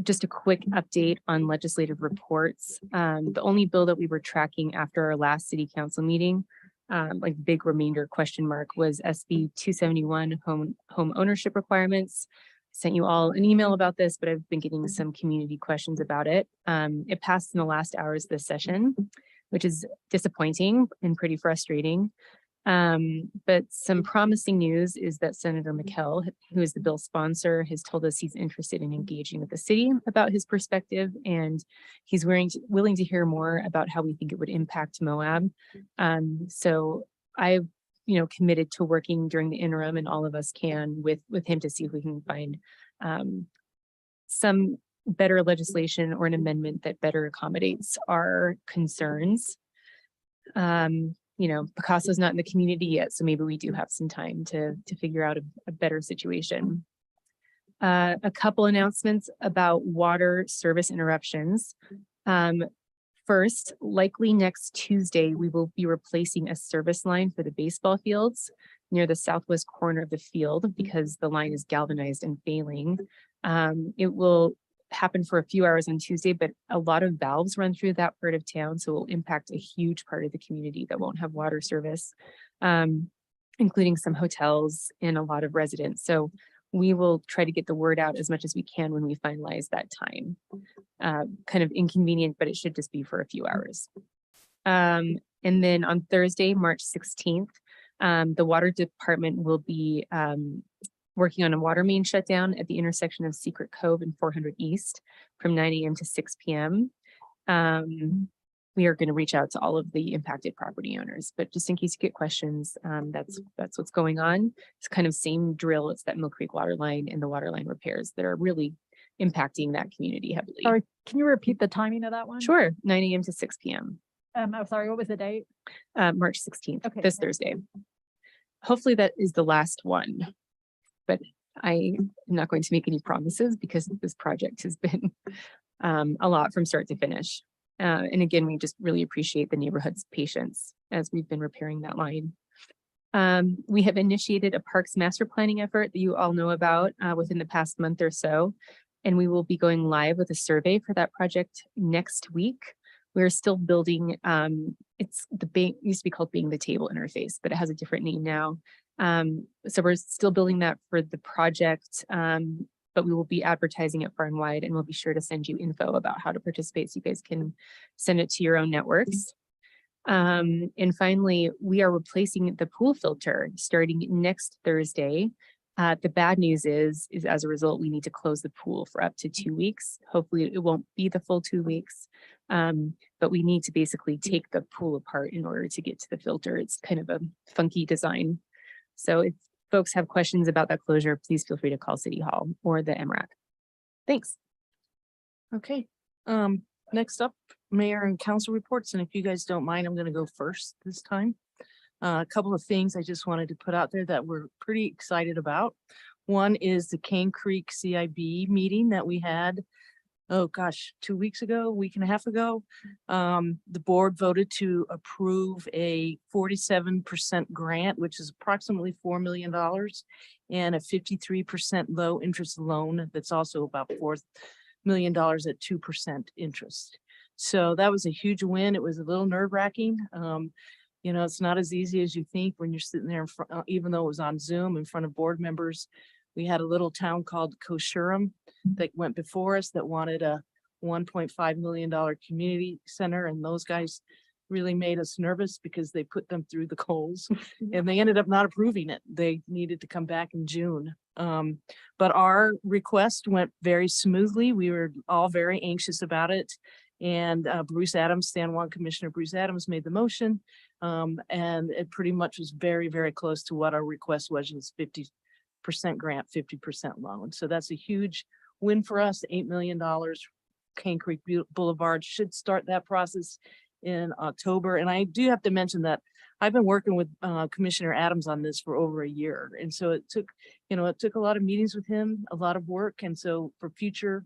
Speaker 8: Just a quick update on legislative reports. The only bill that we were tracking after our last city council meeting, like big remainder question mark, was SB 271 home ownership requirements. Sent you all an email about this, but I've been getting some community questions about it. It passed in the last hours of this session, which is disappointing and pretty frustrating. But some promising news is that Senator McKell, who is the bill sponsor, has told us he's interested in engaging with the city about his perspective, and he's willing to hear more about how we think it would impact Moab. So I've committed to working during the interim, and all of us can with him to see if we can find some better legislation or an amendment that better accommodates our concerns. Picasso's not in the community yet, so maybe we do have some time to figure out a better situation. A couple announcements about water service interruptions. First, likely next Tuesday, we will be replacing a service line for the baseball fields near the southwest corner of the field because the line is galvanized and failing. It will happen for a few hours on Tuesday, but a lot of valves run through that part of town, so it will impact a huge part of the community that won't have water service, including some hotels and a lot of residents. So we will try to get the word out as much as we can when we finalize that time. Kind of inconvenient, but it should just be for a few hours. And then on Thursday, March 16th, the water department will be working on a water main shutdown at the intersection of Secret Cove and 400 East from 9 a.m. to 6 p.m. We are going to reach out to all of the impacted property owners, but just in case you get questions, that's what's going on. It's kind of same drill. It's that Mill Creek water line and the water line repairs that are really impacting that community heavily.
Speaker 6: Sorry, can you repeat the timing of that one?
Speaker 8: Sure, 9 a.m. to 6 p.m.
Speaker 6: I'm sorry, what was the date?
Speaker 8: March 16th,
Speaker 6: Okay.
Speaker 8: this Thursday. Hopefully that is the last one, but I am not going to make any promises because this project has been a lot from start to finish. And again, we just really appreciate the neighborhood's patience as we've been repairing that line. We have initiated a parks master planning effort that you all know about within the past month or so. And we will be going live with a survey for that project next week. We're still building, it's the bank used to be called Being the Table interface, but it has a different name now. So we're still building that for the project, but we will be advertising it far and wide, and we'll be sure to send you info about how to participate so you guys can send it to your own networks. And finally, we are replacing the pool filter starting next Thursday. The bad news is as a result, we need to close the pool for up to 2 weeks. Hopefully it won't be the full 2 weeks, but we need to basically take the pool apart in order to get to the filter. It's kind of a funky design. So if folks have questions about that closure, please feel free to call City Hall or the MRAC. Thanks.
Speaker 1: Okay, next up, mayor and council reports, and if you guys don't mind, I'm gonna go first this time. A couple of things I just wanted to put out there that we're pretty excited about. One is the Cane Creek CIB meeting that we had, oh gosh, 2 weeks ago, a week and a half ago. The board voted to approve a 47% grant, which is approximately $4 million, and a 53% low interest loan that's also about $4 million at 2% interest. So that was a huge win. It was a little nerve wracking. You know, it's not as easy as you think when you're sitting there in front, even though it was on Zoom in front of board members. We had a little town called Koshuram that went before us that wanted a $1.5 million community center. And those guys really made us nervous because they put them through the coals and they ended up not approving it. They needed to come back in June. But our request went very smoothly. We were all very anxious about it. And Bruce Adams, San Juan Commissioner Bruce Adams made the motion. And it pretty much was very, very close to what our request was 50% grant, 50% loan. So that's a huge win for us, $8 million. Cane Creek Boulevard should start that process in October. And I do have to mention that I've been working with Commissioner Adams on this for over a year. And so it took a lot of meetings with him, a lot of work. And so for future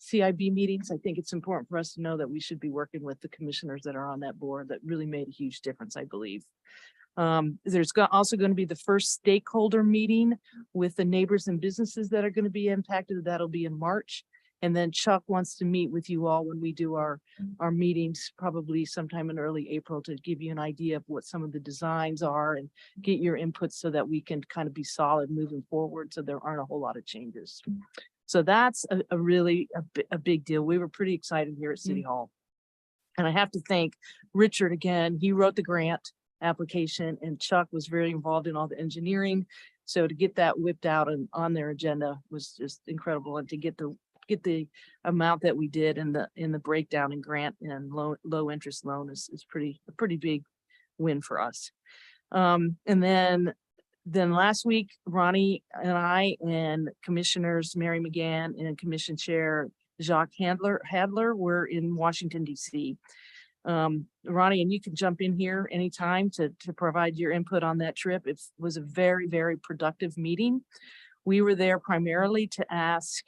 Speaker 1: CIB meetings, I think it's important for us to know that we should be working with the commissioners that are on that board that really made a huge difference, I believe. There's also going to be the first stakeholder meeting with the neighbors and businesses that are going to be impacted. That'll be in March. And then Chuck wants to meet with you all when we do our meetings, probably sometime in early April, to give you an idea of what some of the designs are and get your input so that we can kind of be solid moving forward. So there aren't a whole lot of changes. So that's a really big deal. We were pretty excited here at City Hall. And I have to thank Richard again. He wrote the grant application and Chuck was very involved in all the engineering. So to get that whipped out and on their agenda was just incredible. And to get the amount that we did in the breakdown in grant and low interest loan is a pretty big win for us. And then last week, Ronnie and I and Commissioners Mary McGann and Commission Chair Jacques Hadler were in Washington, D.C. Ronnie, and you can jump in here anytime to provide your input on that trip. It was a very, very productive meeting. We were there primarily to ask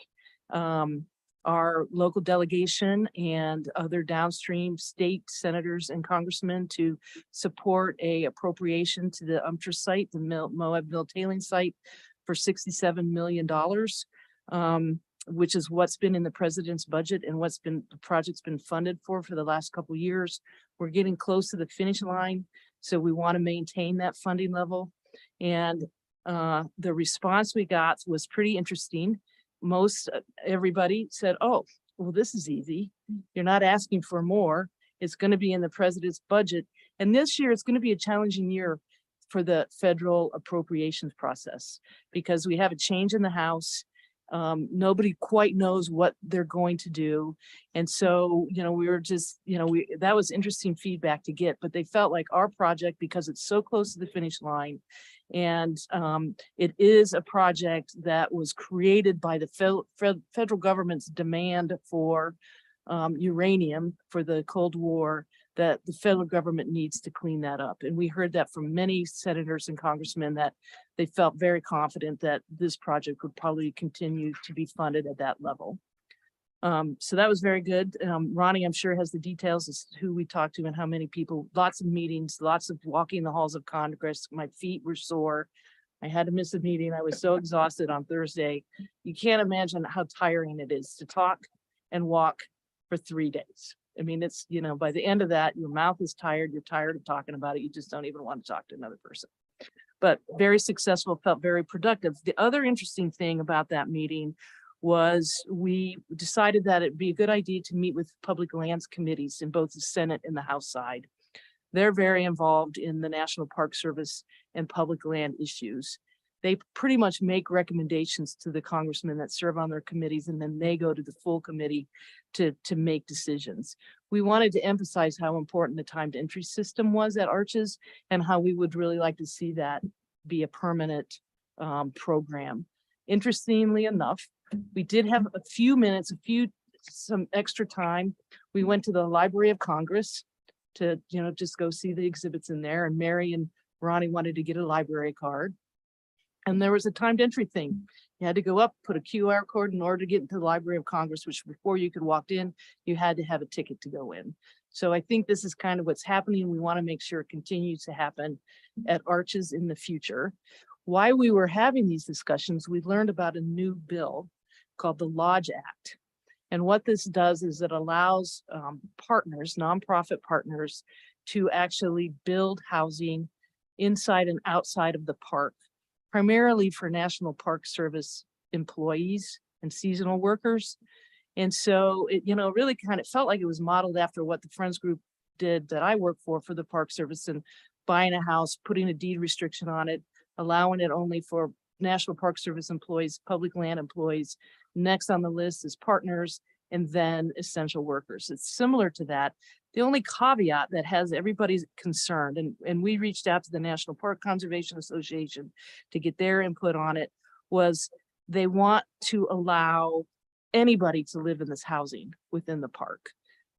Speaker 1: our local delegation and other downstream state senators and congressmen to support a appropriation to the UMTRA site, the Moab Mill Tailing Site, for $67 million, which is what's been in the president's budget and the project's been funded for the last couple of years. We're getting close to the finish line, so we want to maintain that funding level. And the response we got was pretty interesting. Everybody said, oh, well, this is easy. You're not asking for more. It's going to be in the president's budget. And this year, it's going to be a challenging year for the federal appropriations process because we have a change in the House. Nobody quite knows what they're going to do. And so, we were just, that was interesting feedback to get, but they felt like our project, because it's so close to the finish line, and it is a project that was created by the federal government's demand for uranium for the Cold War, that the federal government needs to clean that up. And we heard that from many senators and congressmen that they felt very confident that this project would probably continue to be funded at that level. So that was very good. Ronnie, I'm sure, has the details as to who we talked to and how many people, lots of meetings, lots of walking the halls of Congress. My feet were sore. I had to miss a meeting. I was so exhausted on Thursday. You can't imagine how tiring it is to talk and walk for 3 days. I mean, it's, you know, by the end of that, your mouth is tired. You're tired of talking about it. You just don't even want to talk to another person. But very successful, felt very productive. The other interesting thing about that meeting was we decided that it'd be a good idea to meet with public lands committees in both the Senate and the House side. They're very involved in the National Park Service and public land issues. They pretty much make recommendations to the congressmen that serve on their committees, and then they go to the full committee to make decisions. We wanted to emphasize how important the timed entry system was at Arches and how we would really like to see that be a permanent program. Interestingly enough, we did have a few minutes, some extra time. We went to the Library of Congress to, you know, just go see the exhibits in there. And Mary and Ronnie wanted to get a library card. And there was a timed entry thing. You had to go up, put a QR code in order to get into the Library of Congress, which before you could walk in, you had to have a ticket to go in. So I think this is kind of what's happening. We want to make sure it continues to happen at Arches in the future. While we were having these discussions, we learned about a new bill called the Lodge Act. And what this does is it allows partners, nonprofit partners, to actually build housing inside and outside of the park, primarily for National Park Service employees and seasonal workers. And so it, you know, really kind of felt like it was modeled after what the Friends Group did that I work for the Park Service, and buying a house, putting a deed restriction on it, allowing it only for National Park Service employees, public land employees. Next on the list is partners, and then essential workers. It's similar to that. The only caveat that has everybody concerned, and we reached out to the National Park Conservation Association to get their input on it, was they want to allow anybody to live in this housing within the park.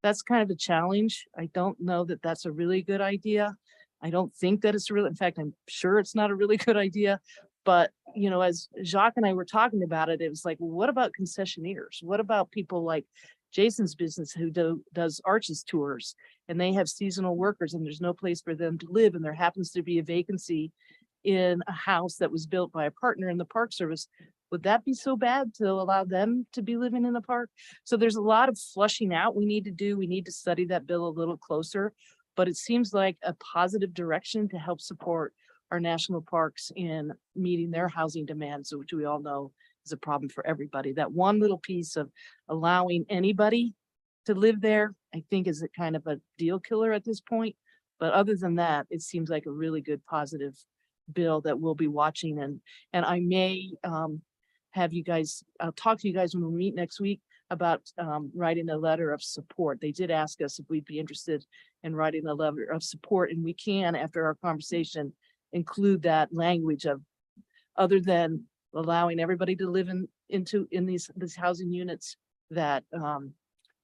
Speaker 1: That's kind of a challenge. I don't know that that's a really good idea. I don't think that it's really, in fact, I'm sure it's not a really good idea. But, you know, as Jacques and I were talking about it, it was like, well, what about concessionaires? What about people like Jason's business who does Arches tours, and they have seasonal workers and there's no place for them to live, and there happens to be a vacancy in a house that was built by a partner in the Park Service? Would that be so bad to allow them to be living in the park? So there's a lot of flushing out we need to do. We need to study that bill a little closer, but it seems like a positive direction to help support our national parks in meeting their housing demands, which we all know is a problem for everybody. That one little piece of allowing anybody to live there, I think, is a kind of a deal killer at this point. But other than that, it seems like a really good positive bill that we'll be watching. And I may have you guys, I'll talk to you guys when we meet next week about writing a letter of support. They did ask us if we'd be interested in writing a letter of support, and we can, after our conversation, include that language of, other than allowing everybody to live in these housing units, that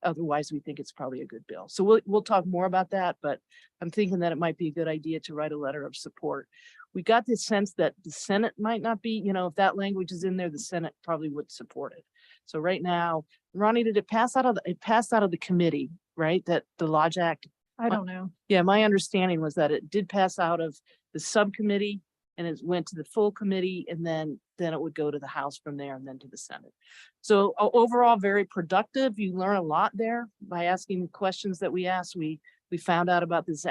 Speaker 1: otherwise we think it's probably a good bill. So we'll talk more about that, but I'm thinking that it might be a good idea to write a letter of support. We got the sense that the Senate might not be, you know, if that language is in there, the Senate probably would support it. So right now, Ronnie, did it pass out of it passed out of the committee, right? That the Lodge Act.
Speaker 6: I don't know.
Speaker 1: Yeah, my understanding was that it did pass out of the subcommittee and it went to the full committee, and then it would go to the House from there and then to the Senate. So overall, very productive. You learn a lot there by asking the questions that we asked. We found out about this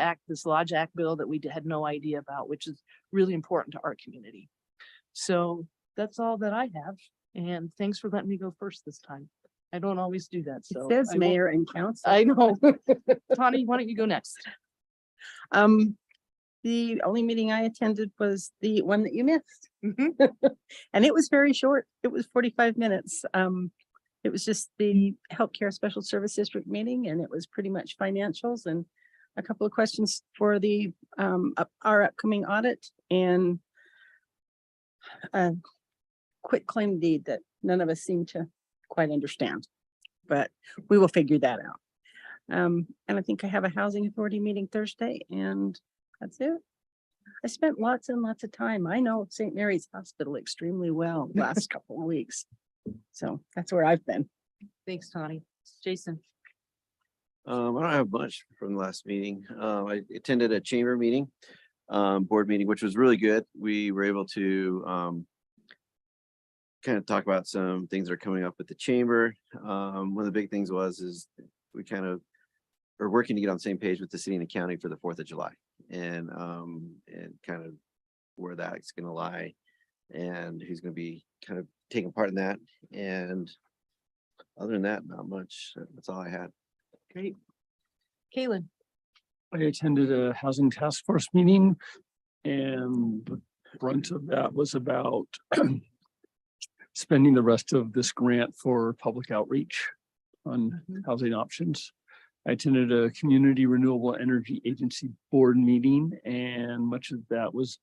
Speaker 1: Lodge Act bill that we had no idea about, which is really important to our community. So that's all that I have. And thanks for letting me go first this time. I don't always do that.
Speaker 5: It
Speaker 1: So
Speaker 5: says
Speaker 1: I won't-
Speaker 5: mayor and council.
Speaker 1: I know. Tani, why don't you go next?
Speaker 5: The only meeting I attended was the one that you missed.
Speaker 1: Mhm.
Speaker 5: And it was very short. It was 45 minutes. It was just the Healthcare Special Service District meeting, and it was pretty much financials and a couple of questions for the our upcoming audit, and a quick claim deed that none of us seem to quite understand, but we will figure that out. And I think I have a housing authority meeting Thursday, and that's it. I spent lots and lots of time. I know St. Mary's Hospital extremely well the last couple of weeks. So that's where I've been.
Speaker 11: Thanks, Tony. Jason.
Speaker 7: I don't have much from the last meeting. I attended a chamber meeting, board meeting, which was really good. We were able to kind of talk about some things that are coming up with the chamber. One of the big things is we kind of are working to get on the same page with the city and the county for the 4th of July and kind of where that's going to lie and who's going to be kind of taking part in that. And other than that, not much. That's all I had.
Speaker 11: Great. Kaylin.
Speaker 10: I attended a housing task force meeting and the brunt of that was about spending the rest of this grant for public outreach on housing options. I attended a Community Renewable Energy Agency board meeting and much of that was,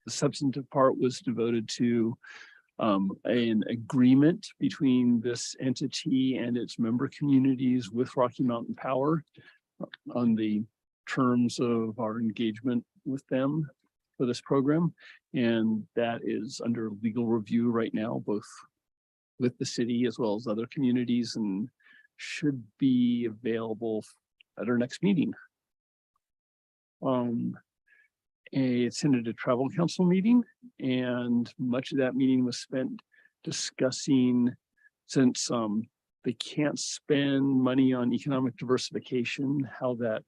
Speaker 10: the substantive part was devoted to an agreement between this entity and its member communities with Rocky Mountain Power on the terms of our engagement with them for this program. And that is under legal review right now, both with the city as well as other communities, and should be available at our next meeting. I attended a travel council meeting and much of that meeting was spent discussing, since they can't spend money on economic diversification, how that,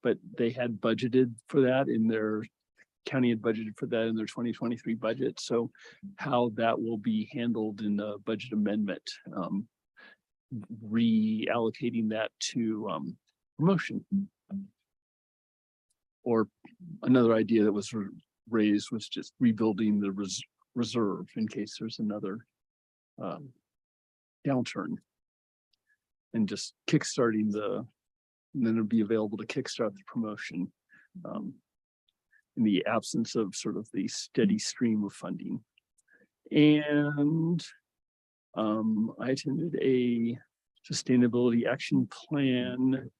Speaker 10: but they had budgeted for that in their county had budgeted for that in their 2023 budget. So how that will be handled in the budget amendment, reallocating that to promotion. Or another idea that was raised was just rebuilding the reserve in case there's another downturn. And just kickstarting and then it'll be available to kickstart the promotion in the absence of sort of the steady stream of funding. And I attended a sustainability action plan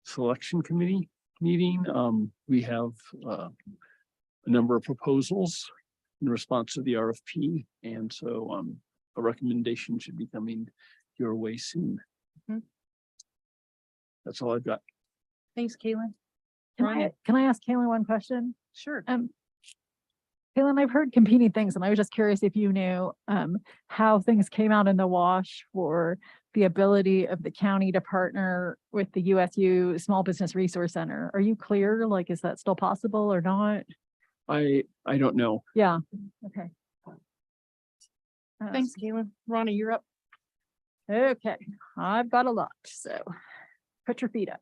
Speaker 10: selection committee meeting. We have a number of proposals in response to the RFP. And so a recommendation should be coming your way soon. That's all I've got.
Speaker 11: Thanks, Kaylin.
Speaker 6: Can I ask Kaylin one question?
Speaker 11: Sure.
Speaker 6: Kaylin, I've heard competing things and I was just curious if you knew how things came out in the wash for the ability of the county to partner with the USU Small Business Resource Center. Are you clear? Like, is that still possible or not?
Speaker 10: I don't know.
Speaker 6: Yeah, okay.
Speaker 1: Thanks, Kaylin. Ronnie, you're up.
Speaker 6: Okay, I've got a lot, so put your feet up.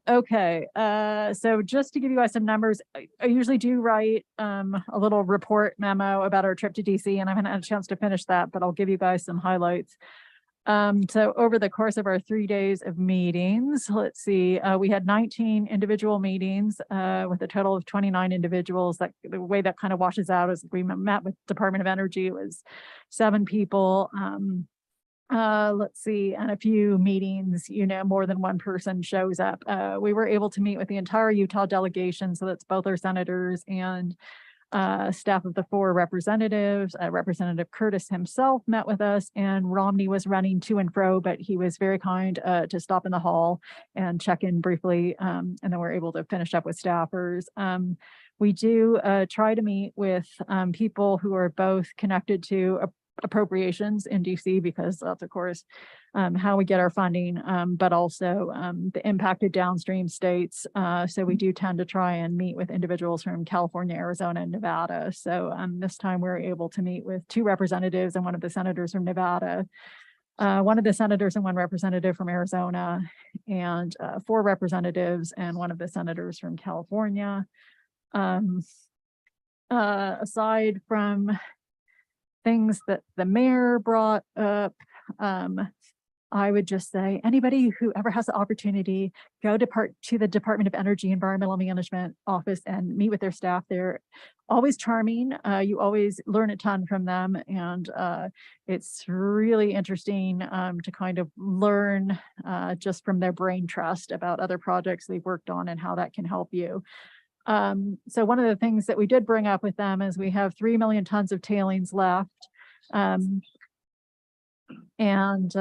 Speaker 6: Okay, so just to give you guys some numbers, I usually do write a little report memo about our trip to DC, and I haven't had a chance to finish that, but I'll give you guys some highlights. So over the course of our 3 days of meetings, let's see, we had 19 individual meetings with a total of 29 individuals. That the way that kind of washes out is we met with Department of Energy. It was 7 people. Let's see, and a few meetings, you know, more than one person shows up. We were able to meet with the entire Utah delegation. So that's both our senators and staff of the 4 representatives. Representative Curtis himself met with us, and Romney was running to and fro, but he was very kind to stop in the hall and check in briefly. And then we're able to finish up with staffers. We do try to meet with people who are both connected to appropriations in DC, because that's of course how we get our funding, but also the impacted downstream states. So we do tend to try and meet with individuals from California, Arizona, and Nevada. So this time we were able to meet with 2 representatives and one of the senators from Nevada, one of the senators and one representative from Arizona, and 4 representatives and one of the senators from California. Aside from things that the mayor brought up, I would just say anybody who ever has the opportunity, go to the Department of Energy Environmental Management office and meet with their staff. They're always charming. You always learn a ton from them, and it's really interesting to kind of learn just from their brain trust about other projects they've worked on and how that can help you. So one of the things that we did bring up with them is we have 3 million tons of tailings left. And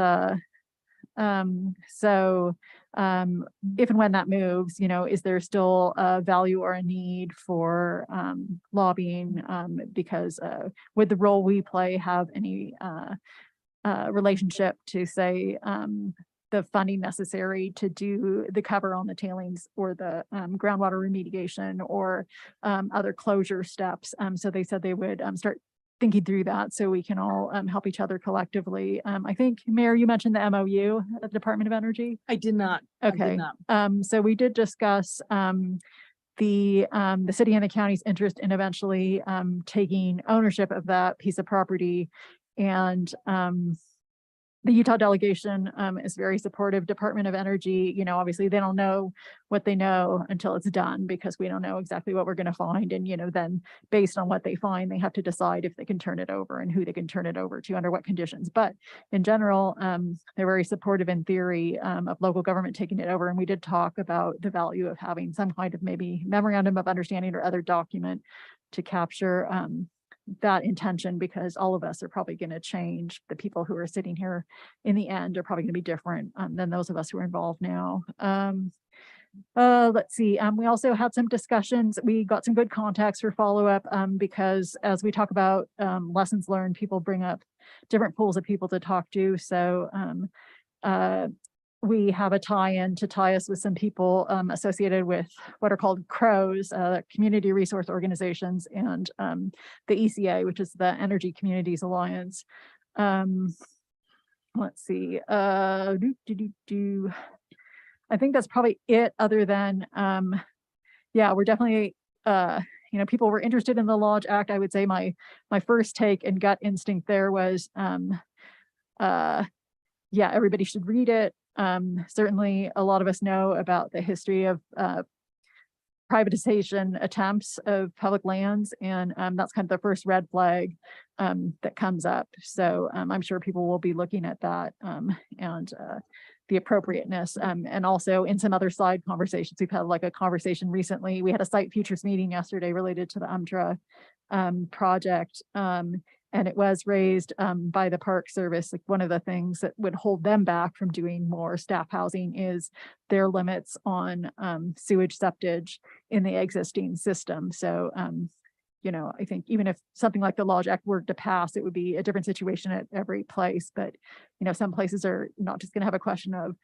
Speaker 6: so if and when that moves, you know, is there still a value or a need for lobbying? Because would the role we play have any relationship to, say, the funding necessary to do the cover on the tailings or the groundwater remediation or other closure steps? So they said they would start thinking through that so we can all help each other collectively. I think, Mayor, you mentioned the MOU at the Department of Energy.
Speaker 1: I did not. I did
Speaker 6: Okay.
Speaker 1: not.
Speaker 6: So we did discuss the city and the county's interest in eventually taking ownership of that piece of property. And the Utah delegation is very supportive. Department of Energy, you know, obviously they don't know what they know until it's done, because we don't know exactly what we're going to find. And, you know, then based on what they find, they have to decide if they can turn it over and who they can turn it over to under what conditions. But in general, they're very supportive in theory of local government taking it over. And we did talk about the value of having some kind of maybe memorandum of understanding or other document to capture that intention, because all of us are probably going to change. The people who are sitting here in the end are probably going to be different than those of us who are involved now. Let's see. We also had some discussions. We got some good contacts for follow-up because as we talk about lessons learned, people bring up different pools of people to talk to. So we have a tie-in to tie us with some people associated with what are called CROs, Community Resource Organizations, and the ECA, which is the Energy Communities Alliance. Let's see. I think that's probably it, other than, yeah, we're definitely, you know, people were interested in the Lodge Act. I would say my first take and gut instinct there was, yeah, everybody should read it. Certainly a lot of us know about the history of privatization attempts of public lands, and that's kind of the first red flag that comes up. So I'm sure people will be looking at that and the appropriateness, and also in some other side conversations. We've had like a conversation recently. We had a site futures meeting yesterday related to the UMTRA project. And it was raised by the Park Service. Like, one of the things that would hold them back from doing more staff housing is their limits on sewage septage in the existing system. So, you know, I think even if something like the Lodge Act were to pass, it would be a different situation at every place. But, you know, some places are not just going to have a question of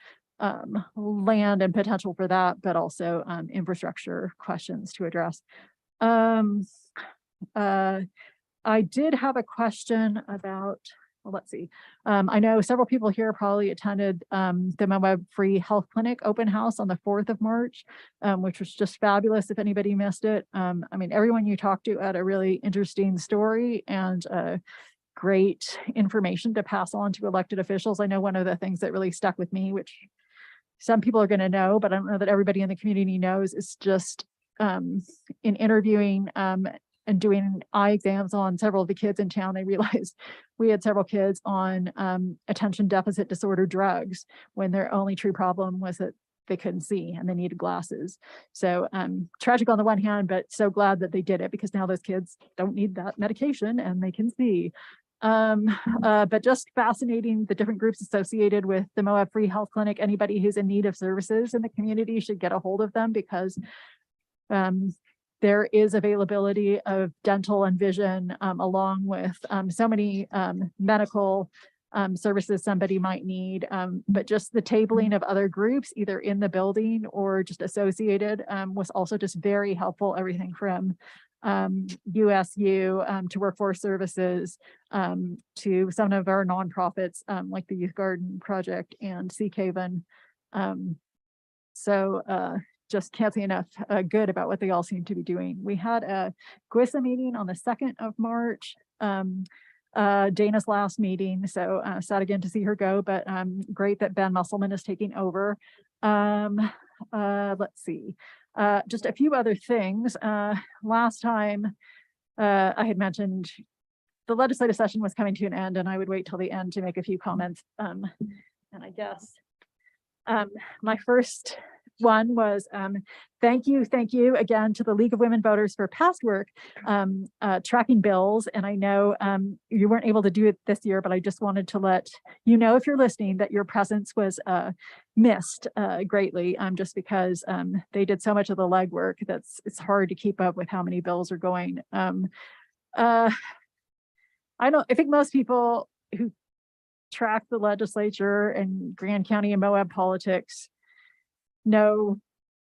Speaker 6: land and potential for that, but also infrastructure questions to address. I did have a question about, well, let's see. I know several people here probably attended the Moab Free Health Clinic open house on the 4th of March, which was just fabulous if anybody missed it. I mean, everyone you talked to had a really interesting story and great information to pass on to elected officials. I know one of the things that really stuck with me, which some people are going to know, but I don't know that everybody in the community knows, is just in interviewing and doing eye exams on several of the kids in town, they realized we had several kids on attention deficit disorder drugs when their only true problem was that they couldn't see and they needed glasses. So tragic on the one hand, but so glad that they did it, because now those kids don't need that medication and they can see. But just fascinating, the different groups associated with the Moab Free Health Clinic. Anybody who's in need of services in the community should get a hold of them, because there is availability of dental and vision, along with so many medical services somebody might need. But just the tabling of other groups, either in the building or just associated, was also just very helpful. Everything from USU to Workforce Services to some of our nonprofits like the Youth Garden Project and Sea Haven. Just can't say enough good about what they all seem to be doing. We had a GWISA meeting on the 2nd of March, Dana's last meeting. So sad again to see her go, but great that Ben Musselman is taking over. Let's see, just a few other things. Last time I had mentioned the legislative session was coming to an end, and I would wait till the end to make a few comments. And I guess my first One was, thank you again to the League of Women Voters for past work, tracking bills. And I know you weren't able to do it this year, but I just wanted to let you know, if you're listening, that your presence was missed greatly, just because they did so much of the legwork it's hard to keep up with how many bills are going. I think most people who track the legislature and Grand County and Moab politics know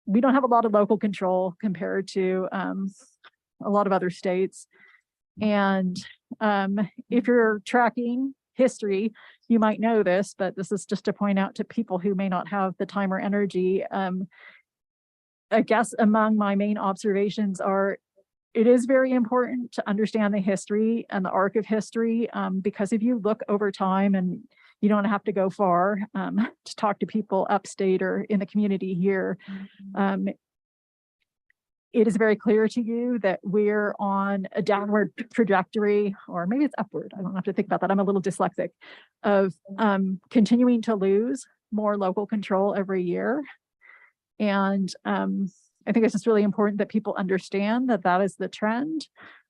Speaker 6: we don't have a lot of local control compared to a lot of other states. And if you're tracking history, you might know this, but this is just to point out to people who may not have the time or energy. I guess among my main observations are, it is very important to understand the history and the arc of history, because if you look over time, and you don't have to go far to talk to people upstate or in the community here, it is very clear to you that we're on a downward trajectory, or maybe it's upward. I don't have to think about that. I'm a little dyslexic, of continuing to lose more local control every year. And I think it's just really important that people understand that that is the trend,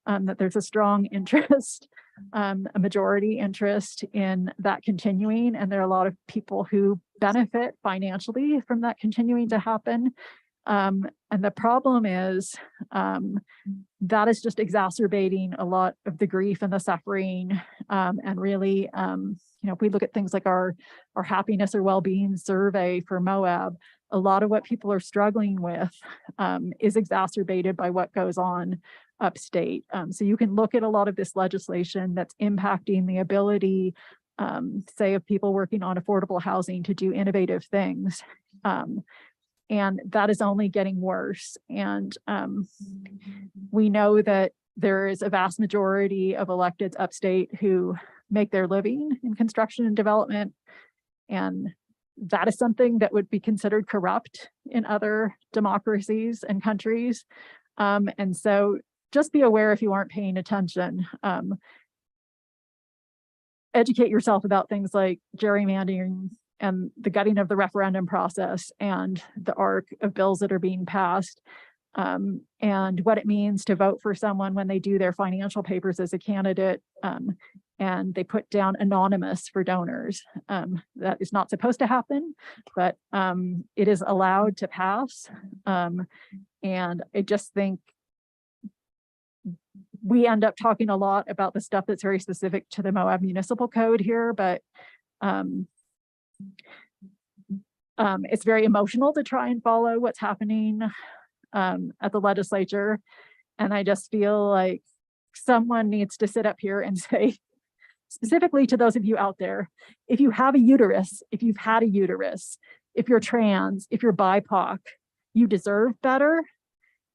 Speaker 6: that there's a strong interest, a majority interest in that continuing. And there are a lot of people who benefit financially from that continuing to happen. And the problem is that is just exacerbating a lot of the grief and the suffering. And really, if we look at things like our happiness or well-being survey for Moab, a lot of what people are struggling with is exacerbated by what goes on upstate. So you can look at a lot of this legislation that's impacting the ability, say, of people working on affordable housing to do innovative things. And that is only getting worse. And we know that there is a vast majority of electeds upstate who make their living in construction and development. And that is something that would be considered corrupt in other democracies and countries. And so just be aware, if you aren't paying attention, educate yourself about things like gerrymandering and the gutting of the referendum process and the arc of bills that are being passed, and what it means to vote for someone when they do their financial papers as a candidate, and they put down anonymous for donors. That is not supposed to happen, but it is allowed to pass. And I just think we end up talking a lot about the stuff that's very specific to the Moab Municipal Code here, but it's very emotional to try and follow what's happening at the legislature. And I just feel like someone needs to sit up here and say, specifically to those of you out there, if you have a uterus, if you've had a uterus, if you're trans, if you're BIPOC, you deserve better.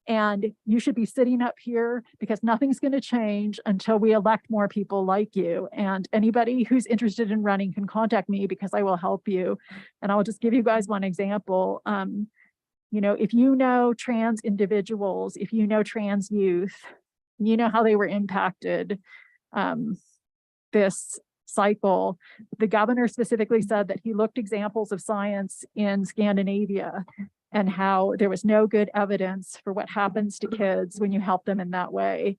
Speaker 6: And you should be sitting up here, because nothing's going to change until we elect more people like you. And anybody who's interested in running can contact me, because I will help you. And I'll just give you guys one example. If you know trans individuals, if you know trans youth, you know how they were impacted this cycle. The governor specifically said that he looked examples of science in Scandinavia and how there was no good evidence for what happens to kids when you help them in that way.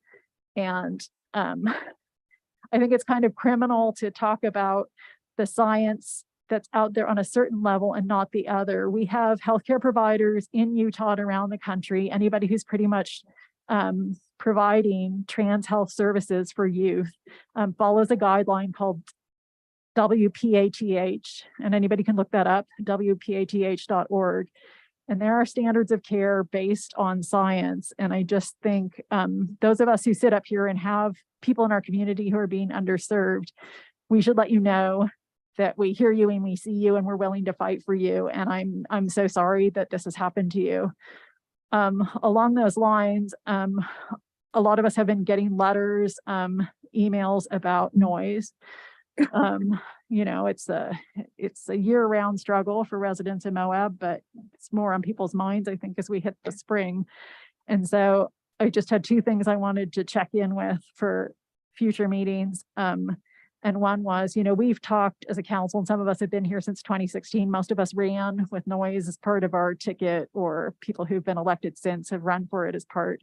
Speaker 6: And I think it's kind of criminal to talk about the science that's out there on a certain level and not the other. We have healthcare providers in Utah and around the country. Anybody who's pretty much providing trans health services for youth follows a guideline called WPATH, and anybody can look that up, WPATH.org. And there are standards of care based on science. And I just think those of us who sit up here and have people in our community who are being underserved, we should let you know that we hear you and we see you and we're willing to fight for you. And I'm so sorry that this has happened to you. Along those lines, a lot of us have been getting letters, emails about noise. It's a year-round struggle for residents in Moab, but it's more on people's minds, I think, as we hit the spring. And so I just had two things I wanted to check in with for future meetings. And one was, you know, we've talked as a council, and some of us have been here since 2016. Most of us ran with noise as part of our ticket, or people who've been elected since have run for it as part.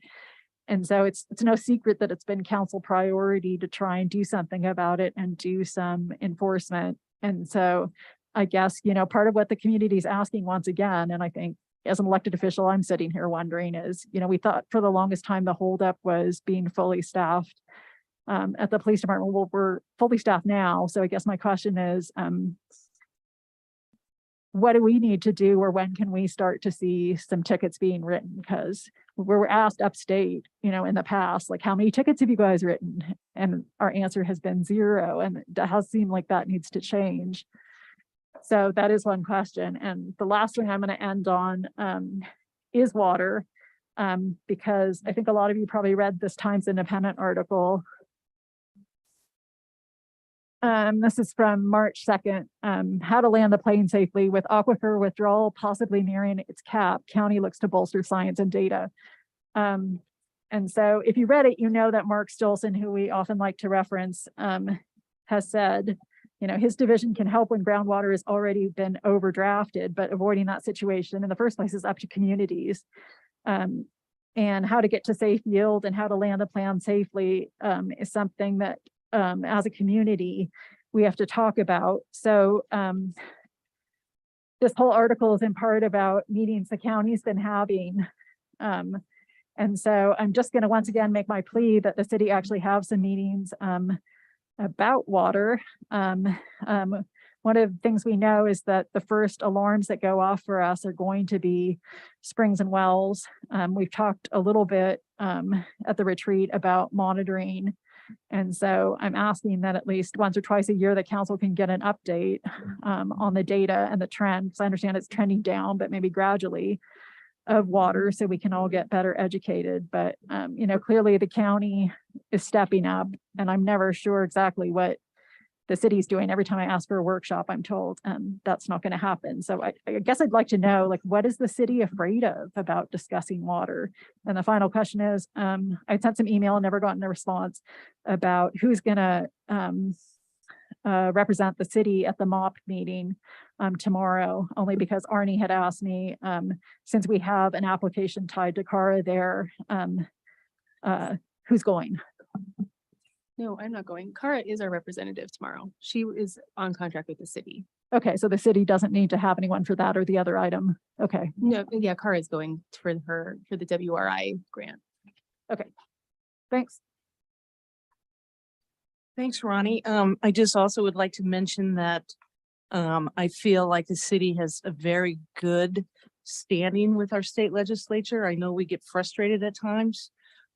Speaker 6: And so it's no secret that it's been council priority to try and do something about it and do some enforcement. And so I guess, you know, part of what the community is asking once again, and I think as an elected official, I'm sitting here wondering is, you know, we thought for the longest time the holdup was being fully staffed at the police department. Well, we're fully staffed now. So I guess my question is, what do we need to do, or when can we start to see some tickets being written? Because we were asked upstate, you know, in the past, like, how many tickets have you guys written? And our answer has been 0. And it does seem like that needs to change. So that is one question. And the last thing I'm going to end on is water, because I think a lot of you probably read this Times Independent article. This is from March 2nd, how to land a plane safely with aquifer withdrawal possibly nearing its cap. County looks to bolster science and data. And so if you read it, you know that Mark Stolson, who we often like to reference, has said, you know, his division can help when groundwater has already been overdrafted, but avoiding that situation in the first place is up to communities. And how to get to safe yield and how to land a plan safely is something that as a community, we have to talk about. So this whole article is in part about meetings the county's been having. And so I'm just going to once again make my plea that the city actually have some meetings about water. One of the things we know is that the first alarms that go off for us are going to be springs and wells. We've talked a little bit at the retreat about monitoring. And so I'm asking that at least once or twice a year, the council can get an update on the data and the trend. So I understand it's trending down, but maybe gradually, of water, so we can all get better educated. But, you know, clearly the county is stepping up, and I'm never sure exactly what the city's doing. Every time I ask for a workshop, I'm told that's not going to happen. So I guess I'd like to know, like, what is the city afraid of about discussing water? And the final question is, I sent some email and never gotten a response about who's going to represent the city at the MOP meeting tomorrow, only because Arnie had asked me, since we have an application tied to Cara there, who's going?
Speaker 8: No, I'm not going. Cara is our representative tomorrow. She is on contract with the city.
Speaker 6: Okay, so the city doesn't need to have anyone for that or the other item. Okay,
Speaker 8: No, yeah, Cara is going for the WRI grant.
Speaker 6: thanks.
Speaker 1: Thanks, Ronnie. I just also would like to mention that I feel like the city has a very good standing with our state legislature. I know we get frustrated at times,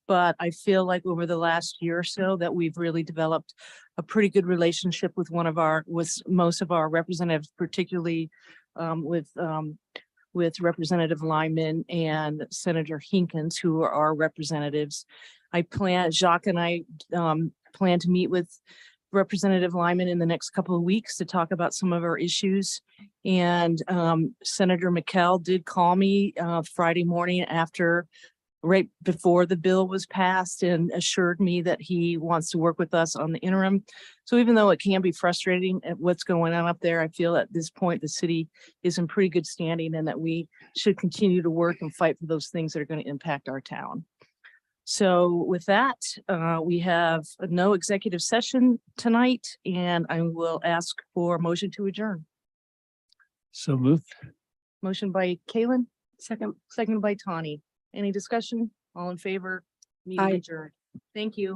Speaker 1: but I feel like over the last year or so that we've really developed a pretty good relationship with most of our representatives, particularly with Representative Lyman and Senator Hinkins, who are our representatives. Jacques and I plan to meet with Representative Lyman in the next couple of weeks to talk about some of our issues. And Senator McKell did call me Friday morning right before the bill was passed, and assured me that he wants to work with us on the interim. So even though it can be frustrating at what's going on up there, I feel at this point the city is in pretty good standing, and that we should continue to work and fight for those things that are going to impact our town. So with that, we have no executive session tonight, and I will ask for a motion to adjourn.
Speaker 10: So moved.
Speaker 1: Motion by Kalen,
Speaker 5: Second.
Speaker 1: second by Tawny. Any discussion? All in favor? Meeting
Speaker 5: Aye.
Speaker 1: adjourned. Thank you.